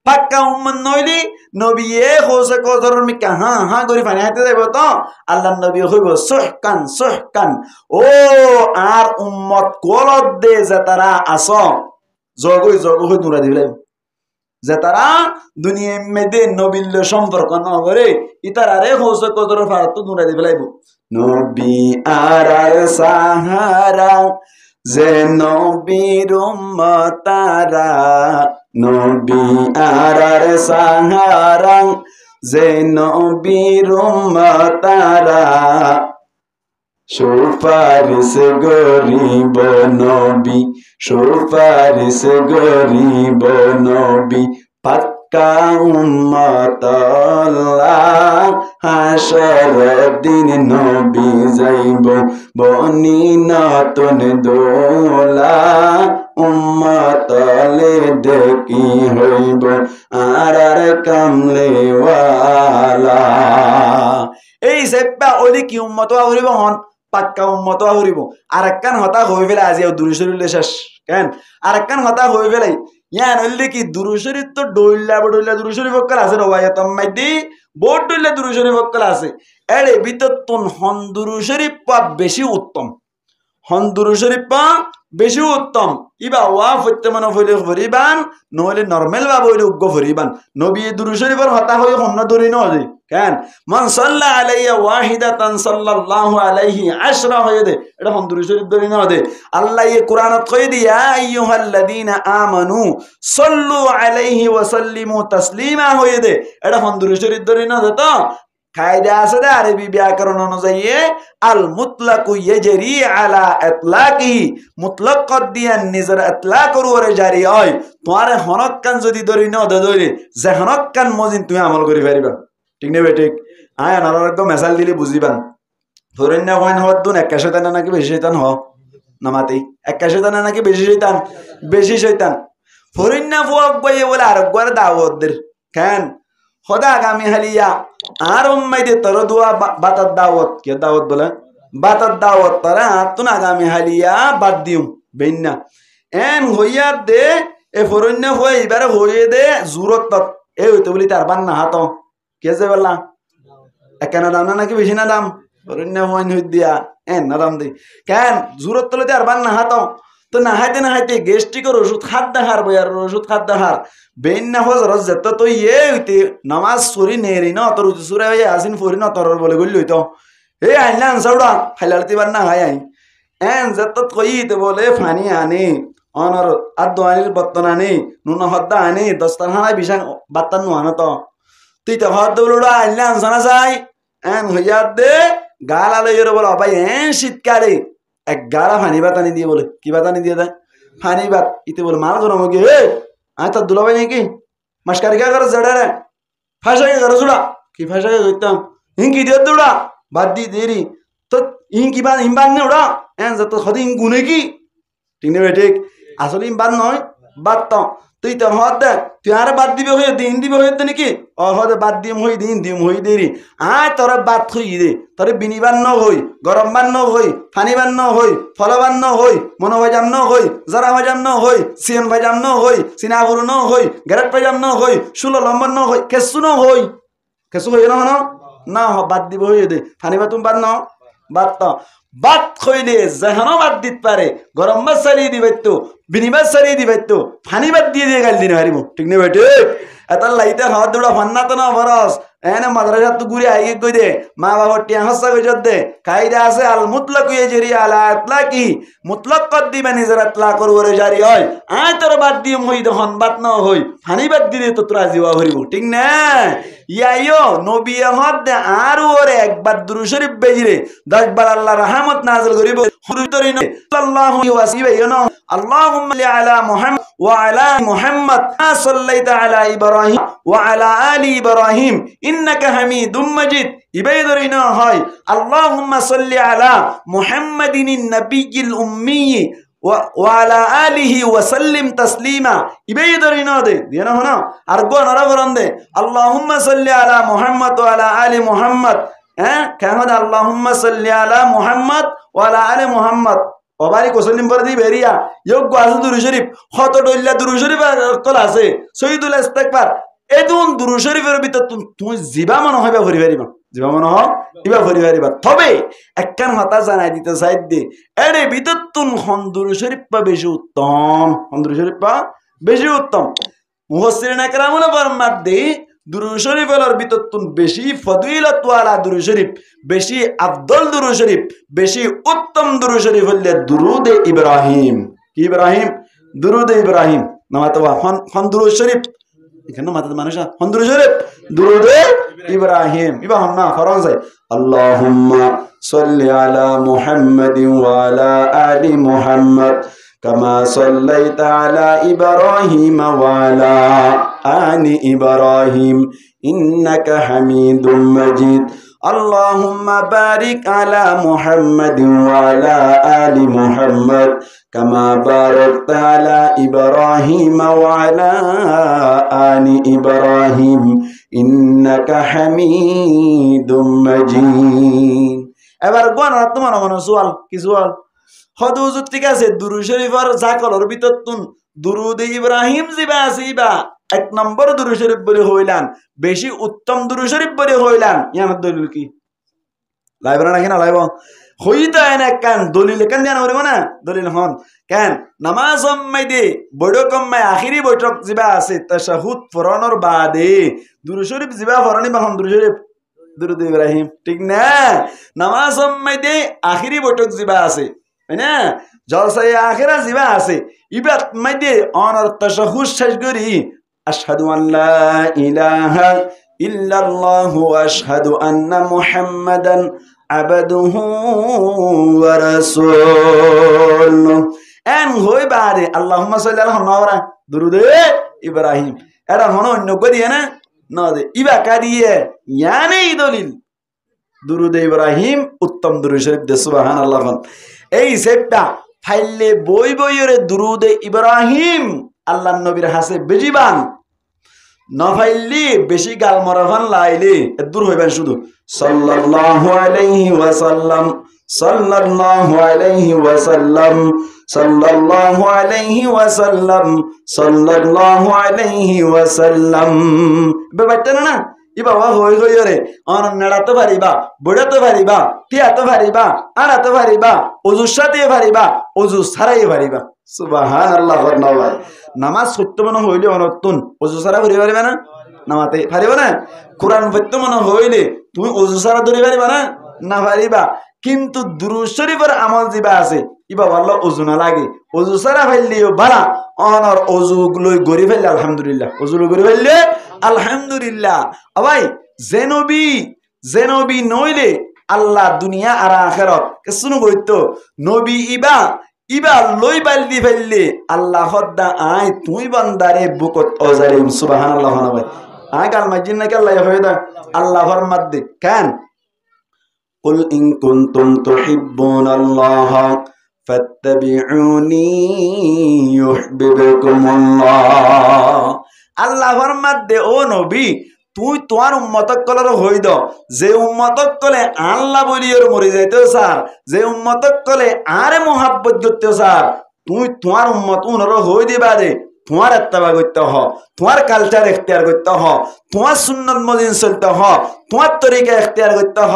পাক্কা উম্মত নইলি নবী এ হোসে কদর মি কাহা হা করি ফানি হাতে যাইব তো আল্লাহর নবী হইব সুহকান ও আর উম্মত কলত দে যে তারা আসো জগই জগই নুরা দিলে যে তারা দুনিয়া মেদে নবীর সম্পর্ক ন করে ইতারারে হোসে কদর ফারত নুরা দিবে লাইব নবী আর সাহারা যে নবীর উম্মতারা নবী আর সাহারা যে নবীর উম্মতারা সুপারিশ গরিব নবী সুপারিশ গরিব নবী পাক্কা উম্মত আল্লাহ হাসর দিন নবী যাইব বনি নতুন দোলা উম্মতলে দেখি হইব আর কামলে ওয়ালা এই সেপ্পা ওলি কি উম্মত হইব হন পাক্কা উম্মত হইব আর একখান হতা হই ফেলে আজি দুরুশরীর শেষ কেন আর একখান হতা হই ফেলাই ইয়া নইলে কি দুরুশরীর তো ডইলা বডইলা দুরুশরী বক্কল আছে রওয়ায়াতম মাইদি বোট ডইলা দুরুশরী বক্কল আছে এড়ে ভিতর তুন হন দুরুশরী পা বেশি উত্তম হন দুরুশরী পা বেশি উত্তম ইবা ওয়া ফত্যমান ফইলে ফরিবান নহলে নরমাল বা বইলে উগ্গ ফরিবান নবী দুরুশরীর হতা হই হন্ন দরি নজি কেন মান সাল্লা আলাইয়া ওয়াহিদাতান সাল্লাল্লাহু আলাইহি আশরা হয়ে দে এটা হন দুরুশরীর দরি ন দে আল্লাহ এই কোরআনত কই দিয়া আইয়ুহাল্লাযিনা আমানু সাল্লু আলাইহি ওয়া সাল্লিমু তাসলিমা হয়ে দে এটা হন দুরুশরীর দরি ন দে তো কায়দা আছে দে আরবি ব্যাকরণ অনুযায়ী আল মুতলাকু ইয়াজরি আলা ইতলাকিহি মুতলাক কদ দিয়া নিজের ইতলাকর ওরে জারি হয় তোমারে হনক্কান যদি দরি ন দে দরি যে হনক্কান মজিন তুমি আমল করি পারিবা ঠিক নেবে ঠিক আয় আনারক মেসাল দিলে বুঝিবান ফরিন্না কইন হদ্দুন একা শয়তান নাকি বেশি শয়তান হ নামাতি একা শয়তান নাকি বেশি শয়তান ফরিন্না ফুয়াক বইয়ে বলে আরক গরে দাওয়াত দের কেন খোদা আগামী হালিয়া আর উম্মাইদে তর দুয়া বাতার দাওয়াত কে দাওয়াত বলে বাতার দাওয়াত তারা তুন আগামী হালিয়া বাদ দিউম বেন্না এন হইয়া দে এ ফরিন্না ফুয়া এবারে হইয়ে দে জুরত এ হইতে বলি তার বান না হাত কেসে বললা একানা দাম না নাকি বেশি না দাম ফরিন্না ফুয়া হই দিয়া এন না দাম দি কেন জুরত তলে আর বান না হাত তো না হাইতে গেস্টিকর ওষুধ খাদ দেখার বই আর ওষুধ খাদ দেখার বেন না হজ রজ যেত তো ইয়ে হইতে নামাজ সরি নেরি না তোর সুরে হয়ে আসিন ফরি না তোর বলে গলি হইতো হে আইনা আনসাউডা খাইলালতি বার না হাই আই এন যেত কইতে বলে ফানি আনে অনর আর দোয়ানির বর্তন আনে নুন হদ্দা আনে দস্তারখানায় বিশাং বাত্তান নু আনো তো তুই তো হদ দৌড়া আইনা আনসানা যাই এন হইয়া দে গাল আলো বলে ভাই এন শীতকালে এক গাড়া ফানি ভাত আনি দিয়ে বলে কি ভাত আনি দিয়ে দেয় ফানি ভাত ইতে বলে মাল গরম গিয়ে হে আয় তার দুলাভাই নাকি মাসকারি কে করে জড়া রে ফাঁসাকে করে জোড়া কি ফাঁসাকে করতাম হিংকি দিয়ে দৌড়া বাদ দি দেরি তো হিংকি বান ইমবান নে ওড়া এন যত সদি হিং গুনে কি ঠিক নেবে ঠিক আসলে ইমবান নয় বাদ তো তুই তো হদ দে তুই আর বাদ দিবে হয়ে দিন দিবে হয়ে নাকি ও হদে বাদ দিম হই দিম হই দেরি আয় তোরা বাদ হই দে তোরে বিনিবান ন হই গরম বান ন হই ফানি বান ন হই ফলবান ন হই মনো ভাজাম ন হই জরা ভাজাম ন হই সিয়ন ভাজাম ন হই সিনাগুরু ন হই গেরাট ভাজাম ন হই সুলো লম্বন ন হই কেসু ন হই কেসু হই না বাদ দিব হই দে ফানি বা তুমি বাদ ন বাদ তো বাদ হইলে যেহানো বাদ দিতে পারে গরম বাদ চালিয়ে দিবে তো বিনিময় সারিয়ে দিবে তো ফানি বাদ দিয়ে গাল দিনে হারিব ঠিক নেই বেটে এত লাইতে হাত দুটা ফান্না তো না বরস এনে মাদ্রাসা তো ঘুরে আইগে কই দে মা বাবা টিয়া হসা কই দে কায়দা আছে আল মুতলাক ইয়াজরি আলা ইতলাকি মুতলাক কদ দিবা নিজের ইতলাক করে জারি হয় আয় তোর বাদ দিয়ে মই দহন বাদ না হই ফানি বাদ দিলে তো তোরা জিওয়া হরিব ঠিক না ইয়াইও নবী আহমদ দে আর ওরে একবার দুরূদ শরীফ বেজিরে 10 বার আল্লাহ রহমত নাযিল করিব হুরুতরিন সাল্লাল্লাহু আলাইহি ওয়াসাল্লাম আল্লাহুম্মা লি আলা মুহাম্মদ ওয়া আলা মুহাম্মদ সাল্লাইতা আলা ইব্রাহিম ওয়া আলা আলি ইব্রাহিম ইন্নাকা হামিদুম মাজিদ ইবাইদরিন হয় আল্লাহুম্মা সাল্লি আলা মুহাম্মাদিন নাবিয়্যিল উম্মি ওয়া আলা আলিহি ওয়া সাল্লিম তাসলিমা ইবাইদরিন দে দিনা হনা আর গো নরা বরন দে আল্লাহুম্মা সাল্লি আলা মুহাম্মদ ওয়া আলা আলি মুহাম্মদ হ্যাঁ কেমন আল্লাহুম্মা সাল্লি আলা মুহাম্মদ ওয়া আলা আলি মুহাম্মদ ওবারি কোসলিম পর দি বেরিয়া যোগ্য আছে দুরূদ শরীফ কত দইলা দুরূদ শরীফ কল আছে সৈয়দুল ইস্তিগফার এদুন দুরূদ শরীফের ভিতর তুমি জিবা মনে হইবা ভরি পারিবা জিবা মনে হয় ইবা ভরি পারিবা তবে একখান কথা জানাই দিতে চাই দে এরে ভিতর তুন হন দুরূদ শরীফ পা বেশি উত্তম হন দুরূদ শরীফ পা বেশি উত্তম মুফাসসিরিন একরামুল ফরমাত দে দুরূদ শরীফের ভিতর তুন বেশি ফজিলত ওয়ালা দুরূদ শরীফ বেশি আফদল দুরূদ শরীফ বেশি উত্তম দুরূদ শরীফ হলে দুরুদ ইব্রাহিম কি ইব্রাহিম দুরুদ ইব্রাহিম নামাতওয়া হন দুরূদ শরীফ এখানে মাথাতে মানুষ হন দুরূদ শরীফ দুরুদ ইব্রাহিম ইব্রাহিম না ফরজ হয় আল্লাহুম্মা সাল্লি আলা মুহাম্মাদিন ওয়া আলা আলি মুহাম্মদ كما صليت على إبراهيم وعلى آل إبراهيم إنك حميد مجيد اللهم بارك على محمد وعلى آل محمد كما باركت على إبراهيم وعلى آل إبراهيم إنك حميد مجيد এবার কোন তোমার মনে সওয়াল কি সওয়াল হদুজুত ঠিক আছে দুরূদ শরীফের জাকলর ভিতর তুন দুরুদ ইব্রাহিম জিবা আসিবা এক নম্বর দুরূদ শরীফ বলে হইলাম বেশি উত্তম দুরূদ শরীফ বলে হইলাম ইয়ার দলিল কি লাইব্রেরি নাকি না লাইব হইতা এনে কান দলিল কান জানা হইব না দলিল হন কেন নামাজ মাইদে বড় কম্মায় আখিরি বৈঠক জিবা আছে তাশাহুদ ফরনর বাদে দুরূদ শরীফ জিবা ফরনি বাহন দুরূদ শরীফ দুরুদ ইব্রাহিম ঠিক না নামাজ মাইদে আখিরি বৈঠক জিবা আছে না জলসায়ে আখিরা জিবা আছে ইবাত মাইদে অনর তাশাহুদ শেষ করি আশহাদু আল্লা ইলাহা ইল্লাল্লাহু ওয়া আশহাদু আন্না মুহাম্মাদান আবদুহু ওয়া রাসূলুহু এন হই বারে আল্লাহুম্মা সাল্লি আলা মুহাম্মাদ দুরুদ ইব্রাহিম এটা হন অন্য করি না না দে ইবা কাদিয়ে ইয়ানে দলিল দুরুদ ইব্রাহিম উত্তম দুরূদ শরীফ দে সুবহানাল্লাহ এই সেটা ফাইলে বই বইরে দুরুদ ইব্রাহিম আল্লাহর নবীর হাসে বেজিবান না ফাইলি বেশি গাল মরাফান লাইলে দূর হইবেন শুধু সাল্লাল্লাহু আলাইহি ওয়াসাল্লাম সাল্লাল্লাহু আলাইহি ওয়াসাল্লাম সাল্লাল্লাহু আলাইহি ওয়াসাল্লাম সাল্লাল্লাহু আলাইহি ওয়াসাল্লাম বেবাইতে না ইবাবা হই হই রে অন নেড়াতে পারিবা বড়াতে পারিবা টিয়াতে পারিবা আনাতে পারিবা ওযু সাথে পারিবা ওযু ছাড়াই পারিবা সুবহানাল্লাহ ওয়াল্লাহ নামাজ সত্য মনে হইলে অনতুন ওযু ছাড়া করি পারিবা না নামাতে পারিবা না কুরআন সত্য মনে হইলে তুমি ওযু ছাড়া ধরে পারিবা না না পারিবা কিন্তু দুরূদ শরীফের আমল জিবা আছে ইবা আল্লাহ ওযু না লাগে ওযু ছাড়া ফাইলিও বালা অনর ওযু লই গরি ফেললে আলহামদুলিল্লাহ ওযু লই গরি ফেললে আলহামদুলিল্লাহ ভাই জেনবি নইলে আল্লাহ দুনিয়া আর আখিরাত কেসুন গইতো নবী ইবা লই বালদি ফেললে আল্লাহ হদ্দা আই তুই বান্দারে বুকত ওজারিম সুবহানাল্লাহ ভাই আগাল মাজিন না আল্লাহ হয়দা আল্লাহ ফরমাত দে কেন কুল ইন কুনতুম তুহিব্বুনাল্লাহ ফাত্তাবিউনি ইউহিব্বুকুমুল্লাহ আল্লাহ ফরমাত দে ও নবী তুই তোমার উম্মতক কলর হই দ যে উম্মতক কলে আল্লাহ বলিয়র মরে যাইতেও স্যার যে উম্মতক কলে আরে মোহাব্বত করতেও স্যার তুই তোমার উম্মত উনর হই দিবা দে তোমার ইত্তেবা করতে হ তোমার কালচার ইখতিয়ার করতে হ তোমার সুন্নাত মজিন চলতে হ তোমার তরিকা ইখতিয়ার করতে হ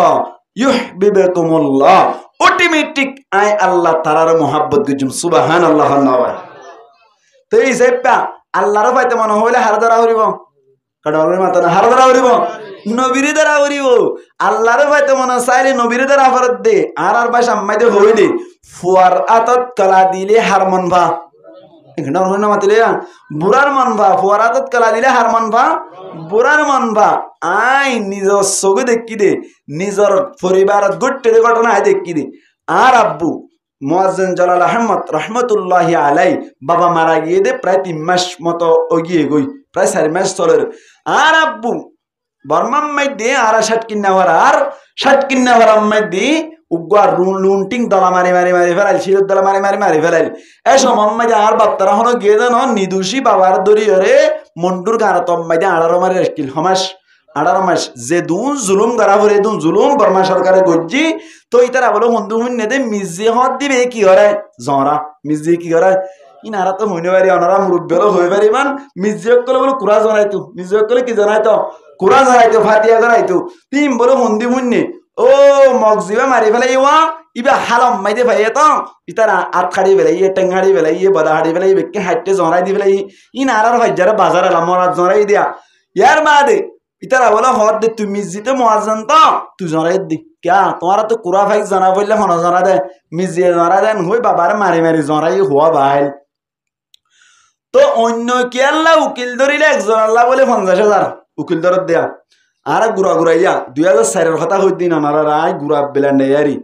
ইউহিব্বুকুমুল্লাহ অটোমেটিক আই আল্লাহ তাআলার মোহাব্বত গজুম সুবহানাল্লাহ। তো এই সেপা আল্লাহর পাইতে মনে হইলে হার ধরা হরিব কাটার মাথা না হার ধরা হরিব নবীর দ্বারা হরিব আল্লাহর পাইতে মনে চাইলে নবীর দ্বারা ফরত দে আর ভাই সাম্মাইতে হইলে ফুয়ার আতত কলা দিলে হার মন ভা এখানে না মাতিলে বুড়ার মন ভা ফুয়ার আতত কলা দিলে হার মন ভা বুড়ার মন ভা আই নিজর চোখে দেখি দে নিজর পরিবার গোটে ঘটনা দেখি দে আর আব্বু মুয়াজ্জিন জালাল আহমদ রহমতুল্লাহ আলাই বাবা মারা গিয়ে দে প্রায় 3 মাস মতো ওগিয়ে গই প্রায় 4 মাস চলের আর আব্বু বর্মাম মাইদে আর 60 কিন্না আর 60 কিন্না মাইদে উগার লুন্টিং দলা মারি মারি মারি ফেলাইল শিরত দলা মারি মারি মারি ফেলাইল এই সময় মাইদে আর বাপ্তারা হনো গিয়ে দেন নিদুষী বাবার দরিয়রে মন্ডুর গান তম মাইদে 18 মারি রাখিল হমাস 18 মাস যে দুন জুলুম করা হরে দুন জুলুম বর্মা সরকারে গজ্জি তো ইতারা বলো বন্ধু হুন্নে দে মিজে হত দিবে কি করে জরা মিজে কি করে ইনারা তো হইনে পারি অনারা মুরব্বেলো হয়ে পারি মান মিজে কলে বলো কুরা জনাইতো মিজে কলে কি জনাইতো কুরা জনাইতো ফাতিয়া জনাইতো তিন বলো বন্ধু হুন্নে ও মগজিবা মারি ফেলাই ইবা হালম মাইদে ভাইয়ে তো ইতারা আট খাড়ি বেলাই টেঙ্গাড়ি বেলাই বদা হাড়ি বেলাই বেকে হাইটে জনাই দি বেলাই ইনারার ভাইজারে বাজার আলাম মরাত জনাই দিয়া ইয়ার বাদে ইতারা বলো হদ দে তুমি জিতে মুয়াজ্জিন তো তুই জনাই দি क्या तुम्हारा तो कुरा भाई जना बोले होना जना दे मिजिए जना दे हुई बाबार मारी मारी जना ये हुआ भाई तो अन्य के अल्लाह उकिल दरिले एक जना अल्लाह बोले 50,000 उकिल दर दिया आरा गुरा गुराइया 2004 কথা হই দিন আমারা রাই গুরা বেলান্ডে यारी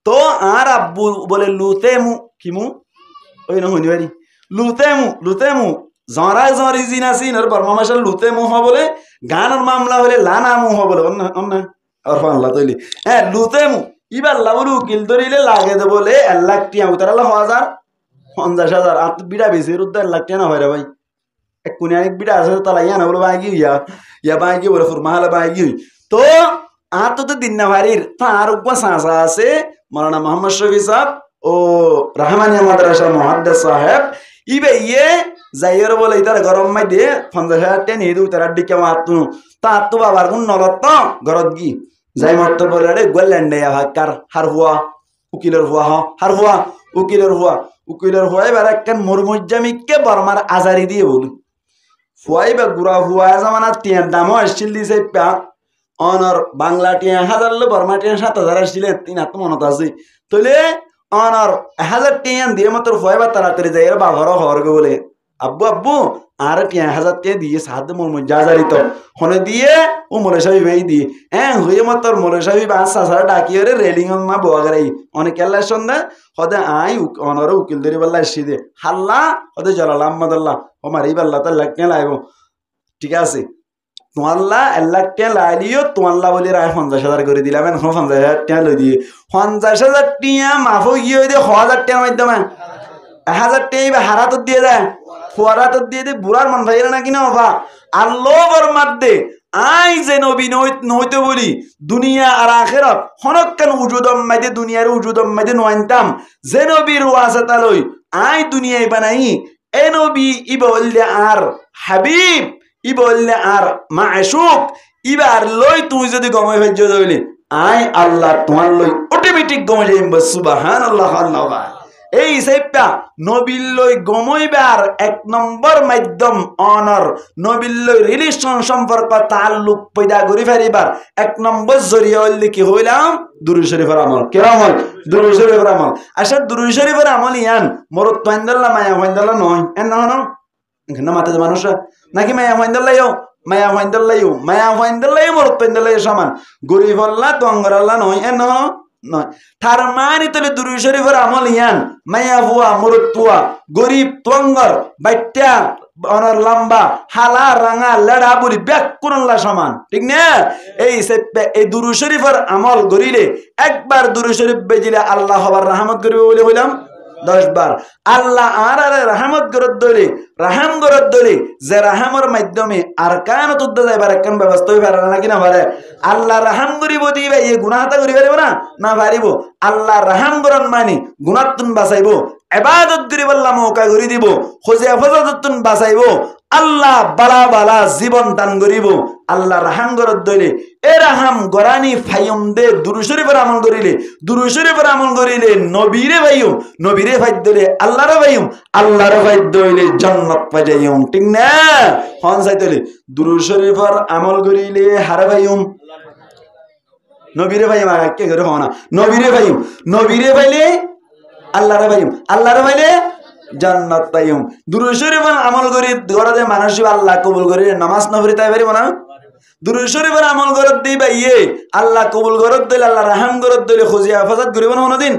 तो आर अब्बू बोले लूते मु किमु ओइ न हनी बारी लूते मु जरा जरी जिनासिन और बर्मा माशाल लूते मु हो बोले गानर मामला बोले लाना मु हो बोले अन्ना और फानला तोली लूते मु इबार लाबुरु किल दरिले लागे दे बोले 1 लाख टिया उतार 1000 50,000 आत बिडा बेसे रुद्दा 1 लाख टिया ना भाई रे भाई एक कुनिया एक बिडा আছে তালা ইয়া না বলে বাগি ইয়া বাগি বলে ফরমালা বাগি তো আত তো দিন না ভারির তার উপর সাসা আছে মাওলানা মোহাম্মদ শফি সাহেব ও রহমানিয়া মাদ্রাসা মুহাদ্দিস সাহেব ইবে ইয়ে যাইর বলে ইতার গরম মাই দে 50,000 টিয়া নিয়ে দু তার দিকে মাতু তা তো বাবার কোন নলত গরত গি যাই মত বলে রে গোল্যান্ডে হাকার হারহুয়া উকিলের হুয়া হারহুয়া উকিলের হুয়া এবার একখান মুরমুজ্জামিককে বর্মার আজারি দিয়ে বলি ফুয়াই বা গুড়া হুয়া জামানা টিয়ার দামও আসছিল দিছে পা অনর বাংলা টিয়া 1000 লো বর্মা টিয়া 7,000 আসছিল তিন হাত মনত আছে তলে অনর 1000 টিয়া দিয়ে মাত্র ফুয়াই বা তাড়াতাড়ি যাই বাঘর হরগে বলে আব্বু আব্বু আর টিয়া 1000 টিয়া দিয়ে সাহায্য মুরমুজ্জা জারি তো হনে দিয়ে ও মলেশাবি ভাই দিয়ে হয়ে মাত্র মলেশাবি বা সাসারা ডাকিয়ে রেলিং মা বোয়া গরাই অনেক কেল্লা সন্ধ্যা হদে আই অনর উকিল দরি বল্লা এসে দে হাল্লা হদে জলাল আহমদুল্লাহ ও মারি বল্লা তো লাগনে লাইব ঠিক আছে তোমাল্লা 1 লাখ টিয়া লাইলিও তোমাল্লা বলি রায় 50,000 করে দিলাম 50,000 টিয়া লই দিয়ে 50,000 টিয়া মাফ গিয়ে দে 1000 টিয়ার মাধ্যমে 1000 টিয়া বা হারাত দিয়ে দেয় ফুয়ারাত দিয়ে দে বুড়ার মন ভাইরা না কিনা বাবা আল্লাহ বরমাত দে আই যে নবী নইতে বলি দুনিয়া আর আখিরাত হনক্কান উজুদম মাইদে দুনিয়ার উজুদম মাইদে নয়ন্তাম যে নবীর ওয়াসাতা লই আই দুনিয়ায় বানাই এ নবী ইবল্লে আর হাবিব ইবল্লে আর মাশুক ইবার লই তুই যদি গময় হজ্জ হইলি আই আল্লাহ তোমার লই অটোমেটিক গময় যাইম সুবহানাল্লাহ আল্লাহ এই সেপটা নবিল্লই গমইবার 1 নম্বর মাধ্যম অনর নবিল্লই রিলেশন সম্পর্ক তাল্লুক পয়দা করি ফেরিবার 1 নম্বর জরিয়া হইল কি হইলাম দুরূদ শরীফের আমল কেরামল দুরূদ শরীফের আমল আচ্ছা দুরূদ শরীফের আমল ইয়ান মরত তাইন্দাল্লাহ মায়া হইন্দাল্লাহ নয় এন না এখানে মাতে মানুষ নাকি মায়া হইন্দাল্লাহ মরত তাইন্দাল্লাহ সমান গরিব আল্লাহ তঙ্গর আল্লাহ নয় এন নয় তার মানে তলে দুরূদ শরীফের আমল ইয়ান মায়া হুয়া মুরতুয়া গরিব তঙ্গর বাইটা অনর লম্বা হালা রাঙা লেড়া বুড়ি ব্যাক কুরল্লা সমান ঠিক না এই দুরূদ শরীফের আমল করিলে একবার দুরূদ শরীফ বেজিলে আল্লাহ হবার রহমত করিবে বলে হইলাম 10 বার আল্লাহ আর রহমত গরদ দলে রহম গরদ দলে যে রহমের মাধ্যমে আরকান তুদ্দা যাইবার একখান ব্যবস্থা হই পারে না কিনা পারে আল্লাহ রহম করিব দিবে এই গুনাহটা করি পারিব না পারিব আল্লাহ রহম করন মানে গুনাহতুন বাঁচাইব ইবাদত করিব আল্লাহ মৌকা করি দিব খোঁজে হেফাজততুন বাঁচাইব আল্লাহ বালা বালা জীবন দান করিব আল্লাহ রহম গরদ দলে এরাহাম গরানি ফাইম দে দুরূদ শরীফের আমল করিলে দুরূদ শরীফের আমল করিলে নবীরে ভাইম নবীরে ফাইদ দিলে আল্লাহরে ভাইম আল্লাহরে ফাইদ দিলে জান্নাত পাই যাইম ঠিক না হন চাইতলে দুরূদ শরীফের আমল করিলে হারে ভাইম নবীরে ভাইম আর কে করে হনা নবীরে ভাইলে আল্লাহরে ভাইম আল্লাহরে ভাইলে জান্নাত পাইম দুরূদ শরীফের আমল করি গরাদে মানুষ আল্লাহ কবুল করে নামাজ নফরি তাই পারিব না দুরূদ শরীফের আমল করত দি ভাইয়ে আল্লাহ কবুল করত দিলে আল্লাহ রহম করত দিলে খুঁজি হেফাজত করিব না কোনদিন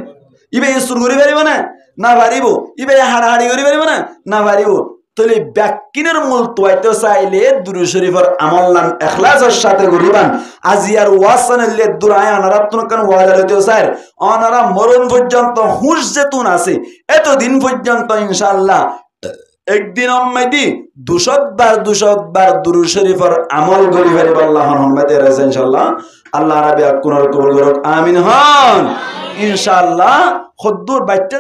ইবে সুর করি পারিব না না পারিব ইবে হাড়াহাড়ি করি পারিব না না পারিব তাহলে ব্যাকিনের মূল তোয়াইতে চাইলে দুরূদ শরীফের আমল নাম ইখলাসের সাথে করিবান আজিয়ার ওয়াসানাল্লে দুরায় আনারাতন কান ওয়ালাতে স্যার অনারা মরণ পর্যন্ত হুঁশ যেতুন আছে এতদিন পর্যন্ত ইনশাআল্লাহ একদিন আম্মাইদি 200 বার দুরূদ শরীফের আমল করি পারিব আল্লাহ রহমতে রাছে ইনশাআল্লাহ আল্লাহ রাব্বি আকুনার কবুল করুক আমিন হন ইনশাআল্লাহ খুদ্দুর বাচ্চা